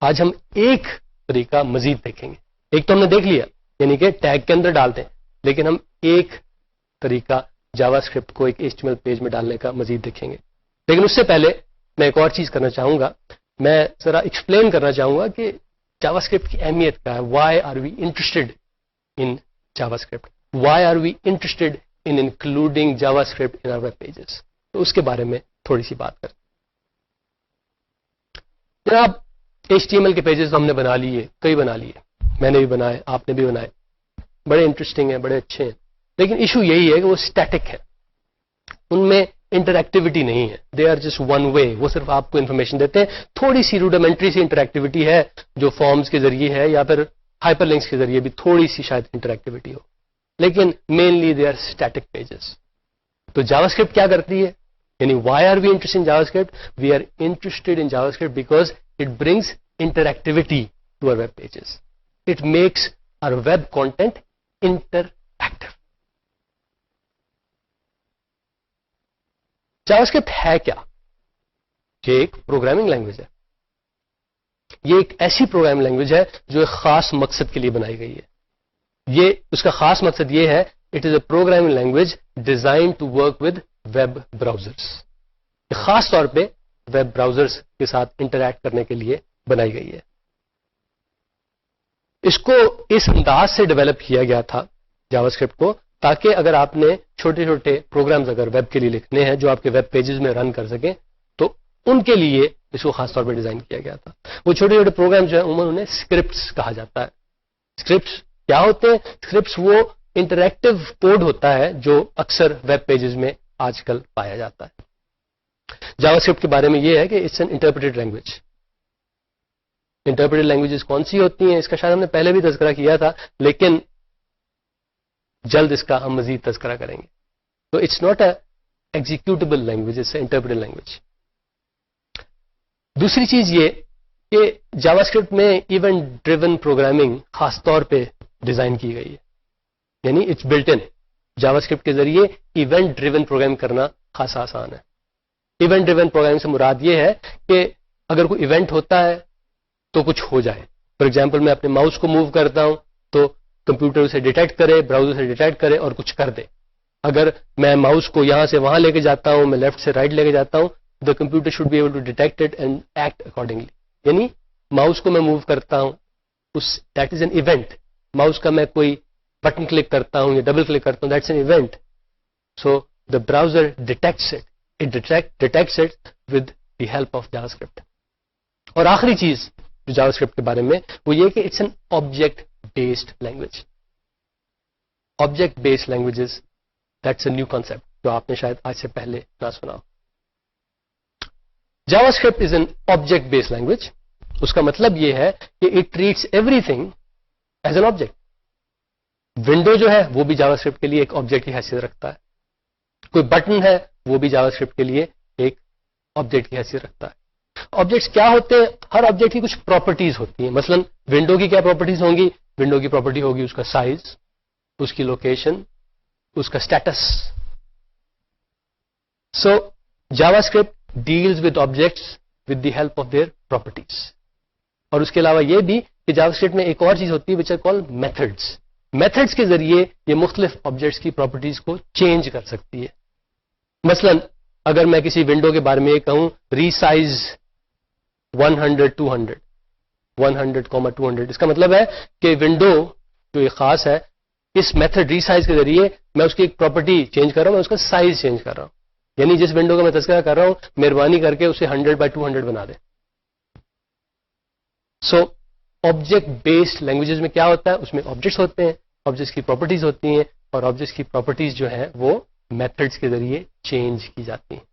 آج ہم ایک طریقہ مزید دیکھیں گے. ایک تو ہم نے دیکھ لیا یعنی کہ ٹیگ کے اندر ڈالتے ہیں، لیکن ہم ایک طریقہ جاوا اسکرپٹ کو ایک HTML پیج میں ڈالنے کا مزید دیکھیں گے. لیکن اس سے پہلے میں ایک اور چیز کرنا چاہوں گا، میں ذرا ایکسپلین کرنا چاہوں گا کہ جاوا اسکرپٹ کی اہمیت کیا ہے. Why are we interested in JavaScript, why are we interested in including JavaScript in our web pages. تو اس کے بارے میں تھوڑی سی بات کریں. جناب HTML کے پیجز ہم نے بنا لیے، کئی بنا لیے، میں نے بھی بنائے، آپ نے بھی بنائے، بڑے انٹرسٹنگ ہیں، بڑے اچھے ہیں. لیکن ایشو یہی ہے کہ وہ اسٹیٹک ہے، ان میں انٹریکٹیوٹی نہیں ہے. They are just one way, وہ صرف آپ کو انفارمیشن دیتے ہیں. تھوڑی سی روڈیمنٹری سی انٹریکٹیوٹی ہے جو فارمز کے ذریعے ہے یا پھر ہائپر لنکس کے ذریعے بھی تھوڑی سی شاید انٹریکٹیوٹی ہو، لیکن mainly they are static pages. تو جاوا اسکرپٹ کیا کرتی ہے؟ یعنی why are we interested in JavaScript? We are interested in JavaScript because it brings interactivity to our web pages. It makes our web content interactive. JavaScript ہے کیا؟ یہ ایک پروگرامنگ لینگویج ہے. یہ ایک ایسی پروگرامنگ لینگویج ہے جو ایک خاص مقصد کے لیے بنائی گئی ہے. یہ اس کا خاص مقصد یہ ہے it is a programming language designed to work with web browsers. خاص طور پہ ویب براؤزرس کے ساتھ انٹریکٹ کرنے کے لیے بنائی گئی ہے. اس کو اس انداز سے ڈیولپ کیا گیا تھا جاوا اسکرپٹ کو تاکہ اگر آپ نے چھوٹے چھوٹے پروگرامز اگر ویب کے لیے لکھنے ہیں جو آپ کے ویب پیجز میں رن کر سکیں تو ان کے لیے اس کو خاص طور پہ ڈیزائن کیا گیا تھا. وہ چھوٹے چھوٹے پروگرام جو ہیں عموماً انہیں اسکرپٹس کہا جاتا ہے. اسکرپٹس کیا ہوتے ہیں؟ اسکرپٹس وہ انٹریکٹیو کوڈ ہوتا ہے جو اکثر ویب پیجز میں آج کل پایا جاتا ہے. جاوا اسکرپٹ کے بارے میں یہ ہے کہ it's an interpreted language. Interpreted languages کون سی ہوتی ہیں اس کا شاید ہم نے پہلے بھی تذکرہ کیا تھا, لیکن جلد اس کا ہم مزید تذکرہ کریں گے. تو it's not a executable language, it's a interpreted language. دوسری چیز یہ کہ جاوا اسکرپٹ میں ایونٹ ڈریون پروگرامنگ خاص طور پہ ڈیزائن کی گئی ہے. یعنی it's built in. JavaScript کے ذریعے ایونٹ ڈریون پروگرام کرنا خاصا آسان ہے. ایونٹ ڈریون پروگرامنگ سے مراد یہ ہے کہ اگر کوئی ایونٹ ہوتا ہے تو کچھ ہو جائے. فار ایگزامپل میں اپنے ماؤس کو موو کرتا ہوں تو کمپیوٹر اسے ڈیٹیکٹ کرے, براؤزر سے ڈیٹیکٹ کرے اور کچھ کر دے. اگر میں ماؤس کو یہاں سے وہاں لے کے جاتا ہوں, میں لیفٹ سے رائٹ لے کے جاتا ہوں, the computer should be able to detect it and act accordingly. یعنی ماؤس کو میں موو کرتا ہوں, that is an event. Mouse کا میں کوئی بٹن کلک کرتا ہوں یا ڈبل کلک کرتا ہوں, that's an event. So the browser detects it with the help of Java script. اور آخری چیز جو جاوا اسکرپٹ کے بارے میں وہ یہ کہ it's an object based language. Object based languages, that's a new concept جو آپ نے شاید آج سے پہلے نہ سنا ہو. JavaScript is an object based language. اس کا مطلب یہ ہے کہ it treats everything as an object. Window جو ہے وہ بھی جاوا اسکرپٹ کے لیے ایک آبجیکٹ کی حیثیت رکھتا ہے. کوئی بٹن ہے وہ بھی جاوا اسکرپٹ کے لیے ایک آبجیکٹ کی حیثیت رکھتا ہے. آبجیکٹس کیا ہوتے ہیں؟ ہر آبجیکٹ کی کچھ پراپرٹیز ہوتی ہیں. مثلا ونڈو کی کیا پراپرٹیز ہوں گی؟ ونڈو کی پراپرٹی ہوگی اس کا سائز, اس کی لوکیشن, اس کا status. So JavaScript deals with objects with the help of their properties. اور اس کے علاوہ یہ بھی کہ جاوا اسکرپٹ میں ایک اور چیز ہوتی ہے which are called methods. Methods کے ذریعے یہ مختلف آبجیکٹس کی پراپرٹیز کو چینج کر سکتی ہے. مثلا اگر میں کسی ونڈو کے بارے میں یہ کہوں ریسائز 100 200 اس کا مطلب ہے کہ ونڈو جو یہ خاص ہے, اس میتھڈ ریسائز کے ذریعے میں اس کی ایک پراپرٹی چینج کر رہا ہوں, میں اس کا سائز چینج کر رہا ہوں. یعنی جس ونڈو کا میں تذکرہ کر رہا ہوں مہربانی کر کے اسے 100 بنا دیں. سو آبجیکٹ بیسڈ لینگویجز میں کیا ہوتا ہے؟ اس میں آبجیکٹس ہوتے ہیں, آبجیکٹس کی پراپرٹیز ہوتی ہیں, اور آبجیکٹس کی پراپرٹیز جو ہیں وہ میتھڈس کے ذریعے چینج کی جاتی ہیں.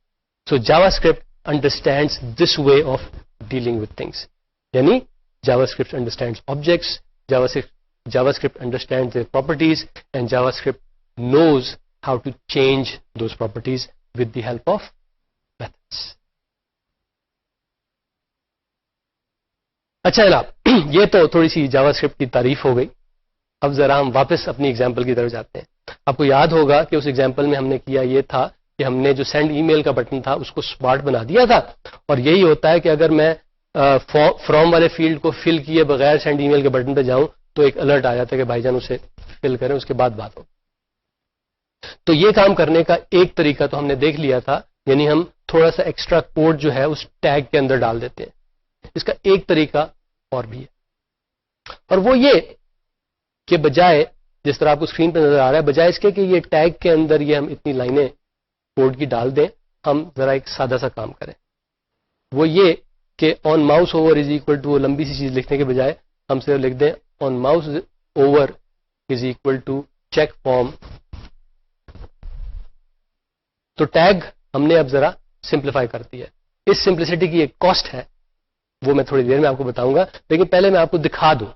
So JavaScript understands this way of dealing with things. یعنی JavaScript understands objects, JavaScript understands their properties, and JavaScript knows how to change those properties with the help of methods. اچھا جناب, یہ تو تھوڑی سی جاوا اسکرپٹ کی تعریف ہو گئی. اب ذرا ہم واپس اپنی ایگزامپل کی طرف جاتے ہیں. آپ کو یاد ہوگا کہ اس ایگزامپل میں ہم نے کیا یہ تھا کہ ہم نے جو سینڈ ای میل کا بٹن تھا اس کو اسمارٹ بنا دیا تھا, اور یہی ہوتا ہے کہ اگر میں فرام والے فیلڈ کو فل کیے بغیر سینڈ ای میل کے بٹن پہ جاؤں تو ایک الرٹ آ جاتا ہے کہ بھائی جان اسے فل کریں, اس کے بعد بات ہو. تو یہ کام کرنے کا ایک طریقہ تو ہم نے دیکھ لیا تھا, یعنی ہم تھوڑا سا ایکسٹرا کوڈ جو ہے اس ٹیگ کے اندر ڈال دیتے ہیں. اس کا ایک طریقہ اور بھی ہے, اور وہ یہ کہ بجائے جس طرح آپ کو اسکرین پہ نظر آ رہا ہے, بجائے اس کے کہ یہ ٹیگ کے اندر یہ ہم اتنی لائنیں کوڈ کی ڈال دیں, ہم ذرا ایک سادہ سا کام کریں. وہ یہ کہ on mouse over is equal to لمبی سی چیز لکھنے کے بجائے ہم صرف لکھ دیں on mouse over is equal to check form. تو ٹیگ ہم نے اب ذرا سمپلیفائی کر دیا ہے. اس سمپلسٹی کی ایک کاسٹ ہے, وہ میں تھوڑی دیر میں آپ کو بتاؤں گا, لیکن پہلے میں آپ کو دکھا دوں,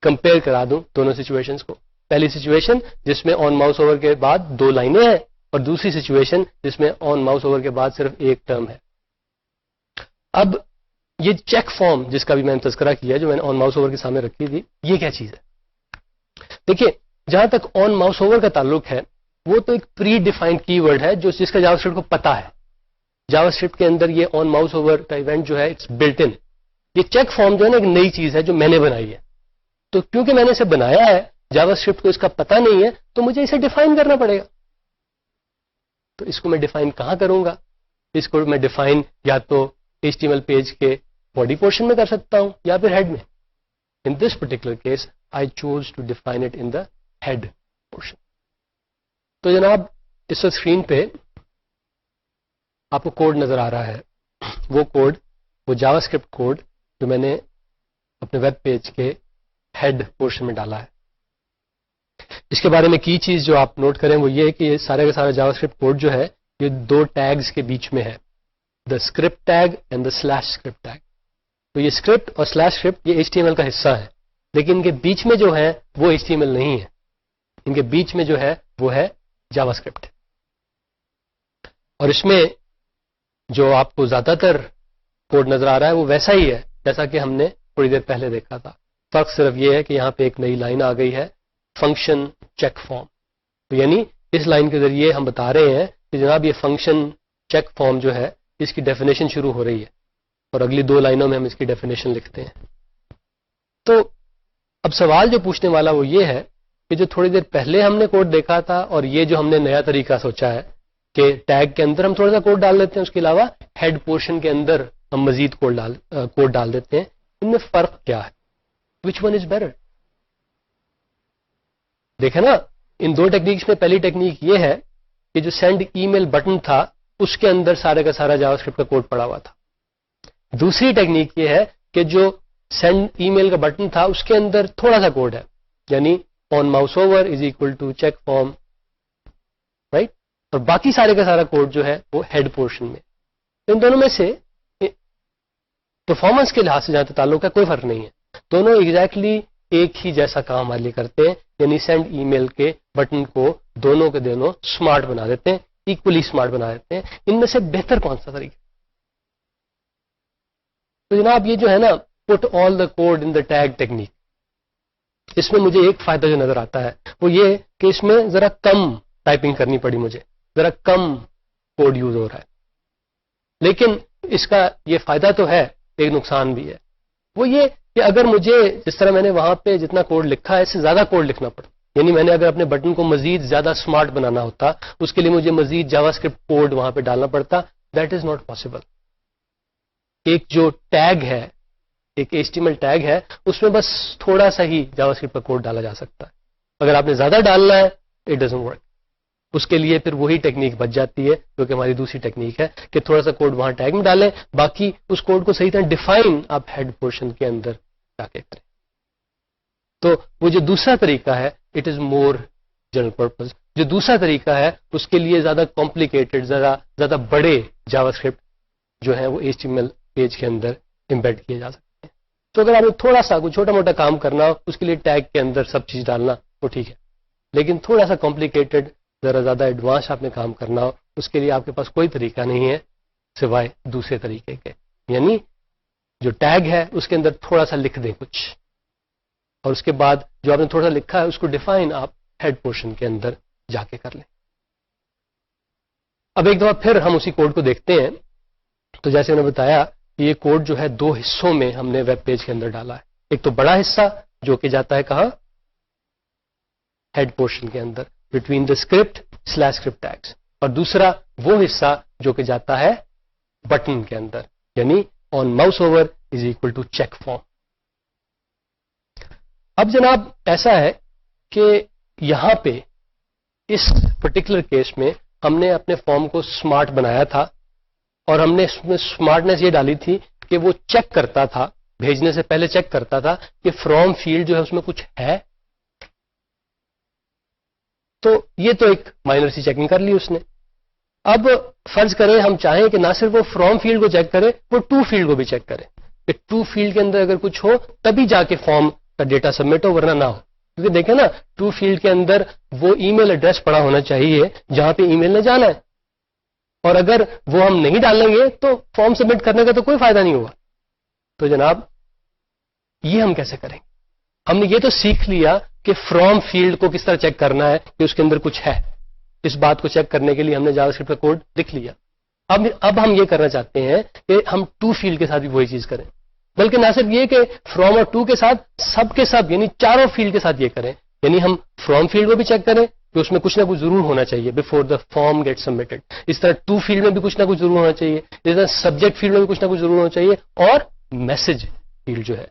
کمپیئر کرا دوں دونوں سچویشنز کو. پہلی سچویشن جس میں آن ماؤس اوور کے بعد 2 لائنیں ہیں, اور دوسری سچویشن جس میں آن ماؤس اوور کے بعد صرف ایک ٹرم ہے. اب یہ چیک فارم جس کا بھی میں نے تذکرہ کیا, جو میں نے آن ماؤس اوور کے سامنے رکھی تھی, یہ کیا چیز ہے؟ دیکھیے, جہاں تک آن ماؤس اوور کا تعلق ہے وہ تو ایک پری ڈیفائنڈ کی ورڈ ہے جس کا جاوا اسکرپٹ کو پتا ہے. جاوا اسکرپٹ کے اندر یہ آن ماؤس اوور کا ایونٹ جو ہے اٹس بلٹ ان. یہ چیک فارم جو ہے نا ایک نئی چیز ہے جو میں نے بنائی ہے. تو کیونکہ میں نے اسے بنایا ہے, جاوا اسکرپٹ کو اس کا پتا نہیں ہے, تو مجھے اسے ڈیفائن کرنا پڑے گا. تو اس کو میں ڈیفائن کہاں کروں گا؟ اس کو میں ڈیفائن یا تو HTML پیج کے باڈی پورشن میں کر سکتا ہوں یا پھر ہیڈ میں. In this particular case I choose to define it in the head portion. تو جناب اس وقت اسکرین پہ آپ کو کوڈ نظر آ رہا ہے، وہ کوڈ، وہ جاوا اسکرپٹ کوڈ جو میں نے اپنے ویب پیج کے ہیڈ پورشن میں ڈالا ہے. اس کے بارے میں کی چیز جو آپ نوٹ کریں وہ یہ ہے کہ یہ سارے کا سارا جاوا اسکرپٹ کوڈ جو ہے یہ دو ٹیگز کے بیچ میں ہے، the script tag and the slash script tag. تو یہ اسکرپٹ اور سلیش اسکرپٹ یہ HTML کا حصہ ہے، لیکن ان کے بیچ میں جو ہے وہ HTML نہیں ہے، ان کے بیچ میں جو ہے وہ ہے جاوا اسکرپٹ. اور اس میں جو آپ کو زیادہ تر کوڈ نظر آ رہا ہے وہ ویسا ہی ہے جیسا کہ ہم نے تھوڑی دیر پہلے دیکھا تھا. فرق صرف یہ ہے کہ یہاں پہ ایک نئی لائن آ گئی ہے، فنکشن چیک فارم. تو یعنی اس لائن کے ذریعے ہم بتا رہے ہیں کہ جناب یہ فنکشن چیک فارم جو ہے اس کی ڈیفینیشن شروع ہو رہی ہے، اور اگلی دو لائنوں میں ہم اس کی ڈیفینیشن لکھتے ہیں. تو اب سوال جو پوچھنے والا وہ یہ ہے کہ جو تھوڑی دیر پہلے ہم نے کوڈ دیکھا تھا اور یہ جو ہم نے نیا طریقہ سوچا ہے کہ ٹیگ کے اندر ہم تھوڑا سا کوڈ ڈال دیتے ہیں، اس کے علاوہ ہیڈ پورشن کے اندر ہم مزید کوڈ ڈال دیتے ہیں، ان میں فرق کیا ہے؟ Which one is better? دیکھیں نا، ان دو ٹیکنیکس میں پہلی ٹیکنیک یہ ہے کہ جو سینڈ ای میل بٹن تھا اس کے اندر سارے کا سارا جاوا اسکرپٹ کا کوڈ پڑا ہوا تھا. دوسری ٹیکنیک یہ ہے کہ جو سینڈ ای میل کا بٹن تھا اس کے اندر تھوڑا سا کوڈ ہے، یعنی on mouse over is equal to check form, right, اور باقی سارے کا سارا کوڈ جو ہے وہ ہیڈ پورشن میں. ان دونوں میں سے پرفارمنس کے لحاظ سے جہاں تک تعلق ہے کوئی فرق نہیں ہے، دونوں ایگزیکٹلی ایک ہی جیسا کام ہمارے لیے کرتے ہیں، یعنی سینڈ ای میل کے بٹن کو دونوں کے دونوں اسمارٹ بنا دیتے ہیں، ایکولی اسمارٹ بنا دیتے ہیں. ان میں سے بہتر کون سا طریقہ؟ تو جناب یہ جو ہے نا put all the code in the tag technique, اس میں مجھے ایک فائدہ جو نظر آتا ہے وہ یہ کہ اس میں ذرا کم ٹائپنگ کرنی پڑی، مجھے ذرا کم کوڈ یوز ہو رہا ہے. لیکن اس کا یہ فائدہ تو ہے، ایک نقصان بھی ہے، وہ یہ کہ اگر مجھے جس طرح میں نے وہاں پہ جتنا کوڈ لکھا ہے اس سے زیادہ کوڈ لکھنا پڑا، یعنی میں نے اگر اپنے بٹن کو مزید زیادہ اسمارٹ بنانا ہوتا اس کے لیے مجھے مزید جاوا اسکرپٹ کوڈ وہاں پہ ڈالنا پڑتا. That is not possible. ایک جو ٹیگ ہے، ایک HTML ٹیگ ہے، اس میں بس تھوڑا سا ہی جاوا اسکرپٹ کا کوڈ ڈالا جا سکتا ہے. اگر آپ نے زیادہ ڈالنا ہے اٹ ڈزنٹ ورک. اس کے لیے پھر وہی ٹیکنیک بچ جاتی ہے جو کہ ہماری دوسری ٹیکنیک ہے کہ تھوڑا سا کوڈ وہاں ٹیگ میں ڈالیں، باقی اس کوڈ کو صحیح طرح ڈیفائن آپ ہیڈ پورشن کے اندر جا کے کریں. تو وہ جو دوسرا طریقہ ہے it is more general purpose. جو دوسرا طریقہ ہے اس کے لیے زیادہ کمپلیکیٹڈ، زیادہ بڑے جاوا اسکرپٹ جو ہیں وہ HTML پیج کے اندر امبیڈ کیے جا سکتے ہیں. تو اگر آپ نے تھوڑا سا کوئی چھوٹا موٹا کام کرنا ہو اس کے لیے ٹیگ کے اندر سب چیز ڈالنا وہ ٹھیک ہے، لیکن تھوڑا سا کمپلیکیٹڈ، ذرا زیادہ ایڈوانس آپ نے کام کرنا ہو اس کے لیے آپ کے پاس کوئی طریقہ نہیں ہے سوائے دوسرے طریقے کے، یعنی جو ٹیگ ہے اس کے اندر تھوڑا سا لکھ دیں کچھ، اور اس کے بعد جو آپ نے تھوڑا سا لکھا ہے اس کو ڈیفائن آپ ہیڈ پورشن کے اندر جا کے کر لیں. اب ایک دفعہ پھر ہم اسی کوڈ کو دیکھتے ہیں. تو جیسے میں نے بتایا کہ یہ کوڈ جو ہے دو حصوں میں ہم نے ویب پیج کے اندر ڈالا ہے. ایک تو بڑا حصہ جو کہ جاتا ہے کہاں؟ ہیڈ پورشن کے اندر between the script slash script tags, اور دوسرا وہ حصہ جو کہ جاتا ہے بٹن کے اندر، یعنی on mouse over is equal to check form. اب جناب ایسا ہے کہ یہاں پہ اس پرٹیکولر کیس میں ہم نے اپنے فارم کو اسمارٹ بنایا تھا، اور ہم نے اس میں اسمارٹنیس یہ ڈالی تھی کہ وہ چیک کرتا تھا، بھیجنے سے پہلے چیک کرتا تھا کہ فرام فیلڈ جو ہے اس میں کچھ ہے. تو یہ تو ایک مائنر سی چیکنگ کر لی اس نے. اب فرض کریں ہم چاہیں کہ نہ صرف وہ فرام فیلڈ کو چیک کرے، وہ ٹو فیلڈ کو بھی چیک کرے کہ ٹو فیلڈ کے اندر اگر کچھ ہو تبھی جا کے فارم کا ڈیٹا سبمٹ ہو، ورنہ نہ ہو. کیونکہ دیکھیں نا ٹو فیلڈ کے اندر وہ ای میل ایڈریس پڑا ہونا چاہیے جہاں پہ ای میل نے جانا ہے، اور اگر وہ ہم نہیں ڈالیں گے تو فارم سبمٹ کرنے کا تو کوئی فائدہ نہیں ہوگا. تو جناب یہ ہم کیسے کریں؟ ہم نے یہ تو سیکھ لیا کہ فرام فیلڈ کو کس طرح چیک کرنا ہے کہ اس کے اندر کچھ ہے. اس بات کو چیک کرنے کے لیے ہم نے جاوا اسکرپٹ کا کوڈ لکھ لیا. اب ہم یہ کرنا چاہتے ہیں کہ ہم ٹو فیلڈ کے ساتھ بھی وہی چیز کریں، بلکہ نہ صرف یہ کہ فرام اور ٹو کے ساتھ سب کے سب یعنی چاروں فیلڈ کے ساتھ یہ کریں. یعنی ہم فرام فیلڈ کو بھی چیک کریں کہ اس میں کچھ نہ کچھ ضرور ہونا چاہیے before the form get submitted. اس طرح ٹو فیلڈ میں بھی کچھ نہ کچھ ضرور ہونا چاہیے، اس طرح سبجیکٹ فیلڈ میں بھی کچھ نہ کچھ ضرور ہونا چاہیے، اور میسج فیلڈ جو ہے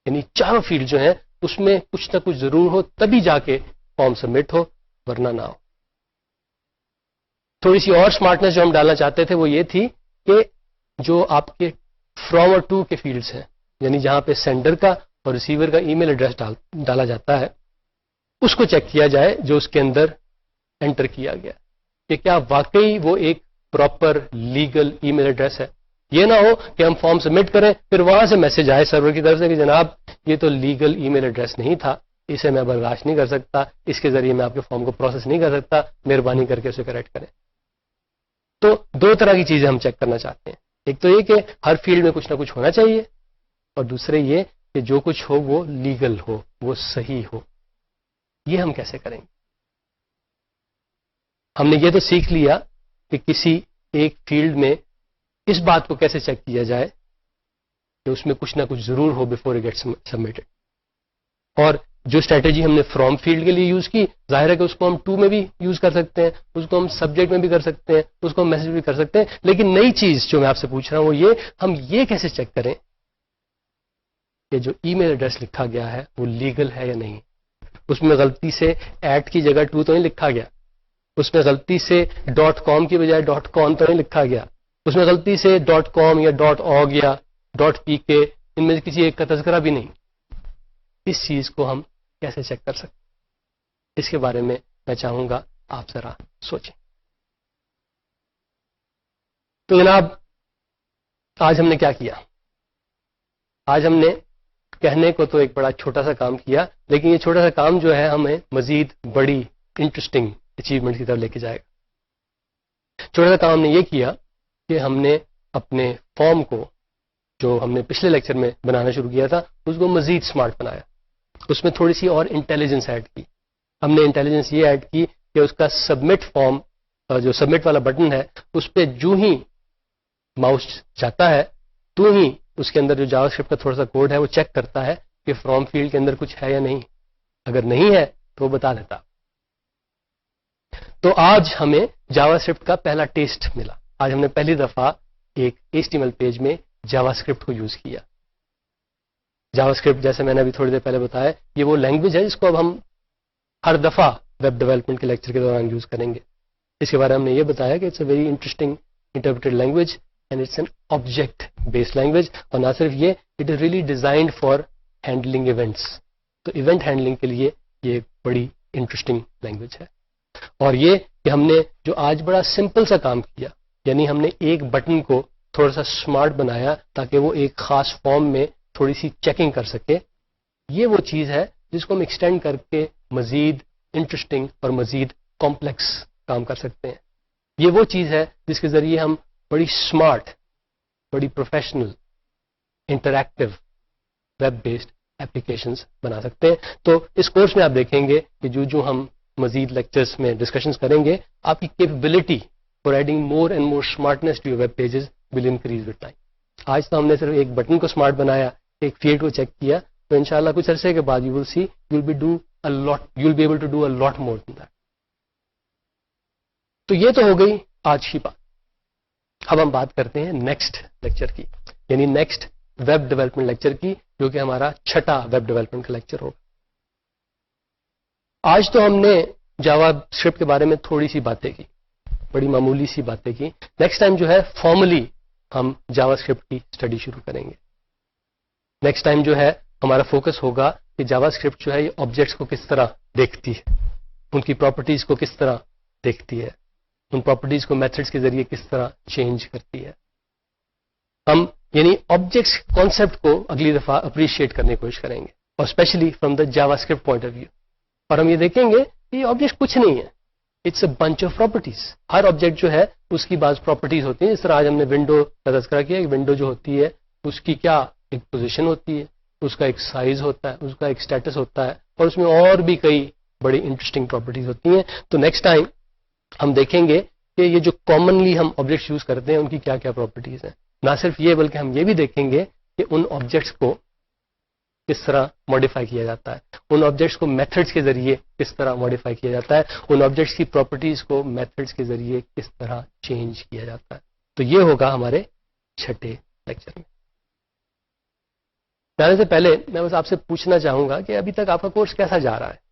یعنی چاروں فیلڈ جو ہیں اس میں کچھ نہ کچھ ضرور ہو تبھی جا کے فارم سبمٹ ہو، ورنہ نہ ہو. تھوڑی سی اور اسمارٹنیس جو ہم ڈالنا چاہتے تھے وہ یہ تھی کہ جو آپ کے فرام اور ٹو کے فیلڈس ہیں، یعنی جہاں پہ سینڈر کا اور ریسیور کا ای میل ایڈریس ڈالا جاتا ہے، اس کو چیک کیا جائے جو اس کے اندر انٹر کیا گیا کہ کیا واقعی وہ ایک پراپر لیگل ای میل ایڈریس ہے. یہ نہ ہو کہ ہم فارم سبمٹ کریں پھر وہاں سے میسج آئے سرور کی طرف سے کہ جناب یہ تو لیگل ای میل ایڈریس نہیں تھا، اسے میں برداشت نہیں کر سکتا، اس کے ذریعے میں آپ کے فارم کو پروسیس نہیں کر سکتا، مہربانی کر کے اسے کریکٹ کریں. تو دو طرح کی چیزیں ہم چیک کرنا چاہتے ہیں، ایک تو یہ کہ ہر فیلڈ میں کچھ نہ کچھ ہونا چاہیے، اور دوسرے یہ کہ جو کچھ ہو وہ لیگل ہو، وہ صحیح ہو. یہ ہم کیسے کریں گے؟ ہم نے یہ تو سیکھ لیا کہ کسی ایک فیلڈ میں اس بات کو کیسے چیک کیا جائے کہ اس میں کچھ نہ کچھ ضرور ہو بفور اٹ گیٹس سبمٹڈ. اور جو اسٹریٹجی ہم نے فرام فیلڈ کے لیے یوز کی، ظاہر ہے کہ اس کو ہم ٹو میں بھی یوز کر سکتے ہیں، اس کو ہم سبجیکٹ میں بھی کر سکتے ہیں، اس کو ہم میسج بھی کر سکتے ہیں. لیکن نئی چیز جو میں آپ سے پوچھ رہا ہوں وہ یہ، ہم یہ کیسے چیک کریں کہ جو ای میل ایڈریس لکھا گیا ہے وہ لیگل ہے یا نہیں. اس میں غلطی سے ایٹ کی جگہ ٹو تو نہیں لکھا گیا، اس میں غلطی سے ڈاٹ کام کی بجائے ڈاٹ کون تو نہیں لکھا گیا، اس میں غلطی سے ڈاٹ کام یا ڈاٹ آگ یا ڈاٹ پی کے ان میں سے کسی ایک کا تذکرہ بھی نہیں. اس چیز کو ہم کیسے چیک کر سکتے؟ اس کے بارے میں میں چاہوں گا آپ ذرا سوچیں. تو جناب آج ہم نے کیا کیا؟ آج ہم نے کہنے کو تو ایک بڑا چھوٹا سا کام کیا، لیکن یہ چھوٹا سا کام جو ہے ہمیں مزید بڑی انٹرسٹنگ اچیومنٹ کی طرف لے کے جائے گا. چھوٹا سا کام ہم نے یہ کیا کہ ہم نے اپنے فارم کو جو ہم نے پچھلے لیکچر میں بنانا شروع کیا تھا اس کو مزید سمارٹ بنایا. اس میں تھوڑی سی اور انٹیلیجنس ایڈ کی. ہم نے انٹیلیجنس یہ ایڈ کی کہ اس کا سبمٹ فارم، جو سبمٹ والا بٹن ہے، اس پہ جو ہی ماؤس جاتا ہے تو ہی اس کے اندر جو جاوا اسکرپٹ کا تھوڑا سا کوڈ ہے وہ چیک کرتا ہے کہ فرام فیلڈ کے اندر کچھ ہے یا نہیں. اگر نہیں ہے تو وہ بتا دیتا. تو آج ہمیں جاوا اسکرپٹ کا پہلا ٹیسٹ ملا. آج ہم نے پہلی دفعہ ایک HTML پیج میں جاوا اسکرپٹ کو یوز کیا. جاوا اسکرپٹ جیسے میں نے ابھی تھوڑی دیر پہلے بتایا یہ وہ لینگویج ہے جس کو اب ہم ہر دفعہ ویب ڈیولپمنٹ کے لیکچر کے دوران یوز کریں گے. اس کے بارے میں ہم نے یہ بتایا کہ it's a very interesting interpreted language and it's an object based language. اور نہ صرف یہ، it is really designed for handling events. تو ایونٹ ہینڈلنگ کے لیے یہ ایک بڑی انٹرسٹنگ لینگویج ہے. اور یہ کہ ہم نے جو آج بڑا سمپل سا کام کیا، یعنی ہم نے ایک بٹن کو تھوڑا سا سمارٹ بنایا تاکہ وہ ایک خاص فارم میں تھوڑی سی چیکنگ کر سکے، یہ وہ چیز ہے جس کو ہم ایکسٹینڈ کر کے مزید انٹرسٹنگ اور مزید کمپلیکس کام کر سکتے ہیں. یہ وہ چیز ہے جس کے ذریعے ہم بڑی سمارٹ، بڑی professional, interactive web based applications بنا سکتے ہیں. تو اس کورس میں آپ دیکھیں گے کہ جو ہم مزید لیکچرز میں ڈسکشنز کریں گے، آپ کی capability for adding more and more smartness to your web pages will increase with time. آج تو ہم نے صرف ایک بٹن کو اسمارٹ بنایا، ایک فیلڈ کو چیک کیا، تو انشاءاللہ کچھ عرصے کے بعد you will see you will be able to do a lot more than that. تو یہ تو ہو گئی آج کی بات. اب ہم بات کرتے ہیں نیکسٹ لیکچر کی، یعنی نیکسٹ ویب ڈیولپمنٹ لیکچر کی، جو کہ ہمارا چھٹا ویب ڈیولپمنٹ کا لیکچر ہوگا. آج تو ہم نے جاوا اسکرپٹ کے بارے میں تھوڑی سی باتیں کی، بڑی معمولی سی باتیں کی. نیکسٹ ٹائم جو ہے فارملی ہم جاوا اسکرپٹ کی اسٹڈی شروع کریں گے. نیکسٹ ٹائم جو ہے ہمارا فوکس ہوگا کہ جاوا اسکرپٹ جو ہے یہ آبجیکٹس کو کس طرح دیکھتی ہے، ان کی پراپرٹیز کو کس طرح دیکھتی ہے، ان پراپرٹیز کو میتھڈس کے ذریعے کس طرح چینج کرتی ہے. ہم یعنی آبجیکٹس کانسیپٹ کو اگلی دفعہ اپریشیٹ کرنے کی کوشش کریں گے، اور specially from the JavaScript point of view. اور ہم یہ دیکھیں گے کہ یہ آبجیکٹ کچھ نہیں ہے، it's a bunch of properties. ہر آبجیکٹ جو ہے اس کی بعض پراپرٹیز ہوتی ہیں. جس طرح آج ہم نے ونڈو کا تذکرہ کیا کہ ونڈو جو ہوتی ہے اس کی کیا ایک پوزیشن ہوتی ہے، اس کا ایک سائز ہوتا ہے، اس کا ایک اسٹیٹس ہوتا ہے، اور اس میں اور بھی کئی بڑی انٹرسٹنگ پراپرٹیز ہوتی ہیں. تو نیکسٹ ٹائم ہم دیکھیں گے کہ یہ جو کامنلی ہم آبجیکٹس یوز کرتے ہیں ان کی کیا کیا پراپرٹیز ہیں. نہ صرف یہ بلکہ ہم یہ بھی دیکھیں گے کہ ان آبجیکٹس کو کس طرح ماڈیفائی کیا جاتا ہے، ان آبجیکٹس کو میتھڈس کے ذریعے کس طرح ماڈیفائی کیا جاتا ہے، ان آبجیکٹس کی پراپرٹیز کو میتھڈس کے ذریعے کس طرح چینج کیا جاتا ہے. تو یہ ہوگا ہمارے چھٹے لیکچر میں. جانے سے پہلے میں بس آپ سے پوچھنا چاہوں گا کہ ابھی تک آپ کا کورس کیسا جا رہا ہے؟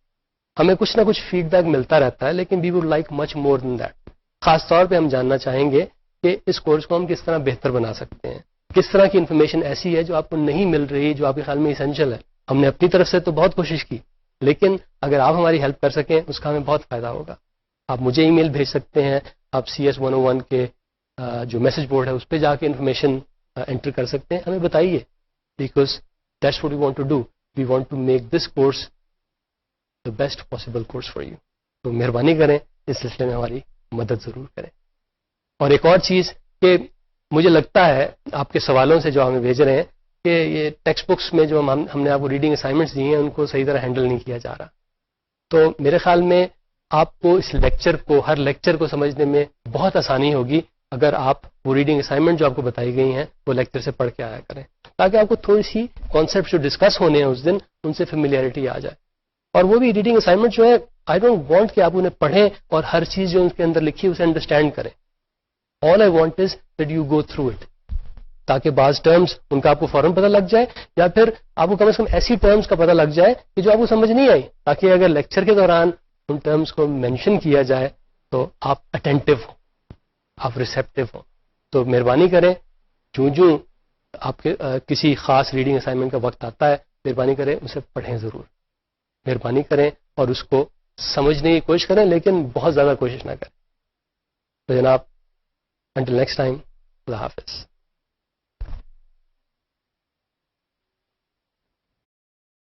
ہمیں کچھ نہ کچھ فیڈ بیک ملتا رہتا ہے، لیکن we would like much more than that. خاص طور پہ ہم جاننا چاہیں گے کہ اس کورس کو ہم کس طرح بہتر بنا سکتے ہیں, کس طرح کی انفارمیشن ایسی ہے جو آپ کو نہیں مل رہی, جو آپ کے خیال میں اسینشیل ہے. ہم نے اپنی طرف سے تو بہت کوشش کی, لیکن اگر آپ ہماری ہیلپ کر سکیں اس کا ہمیں بہت فائدہ ہوگا. آپ مجھے ای میل بھیج سکتے ہیں, آپ CS101 کے جو میسج بورڈ ہے اس پہ جا کے انفارمیشن انٹر کر سکتے ہیں, ہمیں بتائیے, because that's what we want to do. We want to make this course the best possible course for you. تو مہربانی کریں اس سلسلے میں ہماری مدد ضرور کریں. اور ایک اور چیز کہ مجھے لگتا ہے آپ کے سوالوں سے جو ہمیں بھیج رہے ہیں کہ یہ ٹیکسٹ بکس میں جو ہم نے آپ کو ریڈنگ اسائنمنٹس دی ہیں ان کو صحیح طرح ہینڈل نہیں کیا جا رہا. تو میرے خیال میں آپ کو اس لیکچر کو, ہر لیکچر کو سمجھنے میں بہت آسانی ہوگی اگر آپ وہ ریڈنگ اسائنمنٹ جو آپ کو بتائی گئی ہیں وہ لیکچر سے پڑھ کے آیا کریں, تاکہ آپ کو تھوڑی سی کانسیپٹ جو ڈسکس ہونے ہیں اس دن ان سے فیملیئرٹی آ جائے. اور وہ بھی ریڈنگ اسائنمنٹ جو ہے, آئی ڈونٹ وانٹ کہ آپ انہیں پڑھیں اور ہر چیز جو ان کے اندر لکھی ہے اسے انڈرسٹینڈ کریں. All I want is that you go through it, تاکہ بعض ٹرمز ان کا آپ کو فوراً پتہ لگ جائے, یا پھر آپ کو کم از کم ایسی ٹرمز کا پتہ لگ جائے کہ جو آپ کو سمجھ نہیں آئی, تاکہ اگر لیکچر کے دوران ان ٹرمز کو مینشن کیا جائے تو آپ اٹینٹو ہوں, آپ ریسیپٹیو ہوں. تو مہربانی کریں, جو آپ کے کسی خاص ریڈنگ اسائنمنٹ کا وقت آتا ہے, مہربانی کریں اسے پڑھیں ضرور, مہربانی کریں اور اس کو سمجھنے کی کوشش کریں, لیکن بہت زیادہ کوشش نہ کریں. تو جناب, until next time, اللہ حافظ.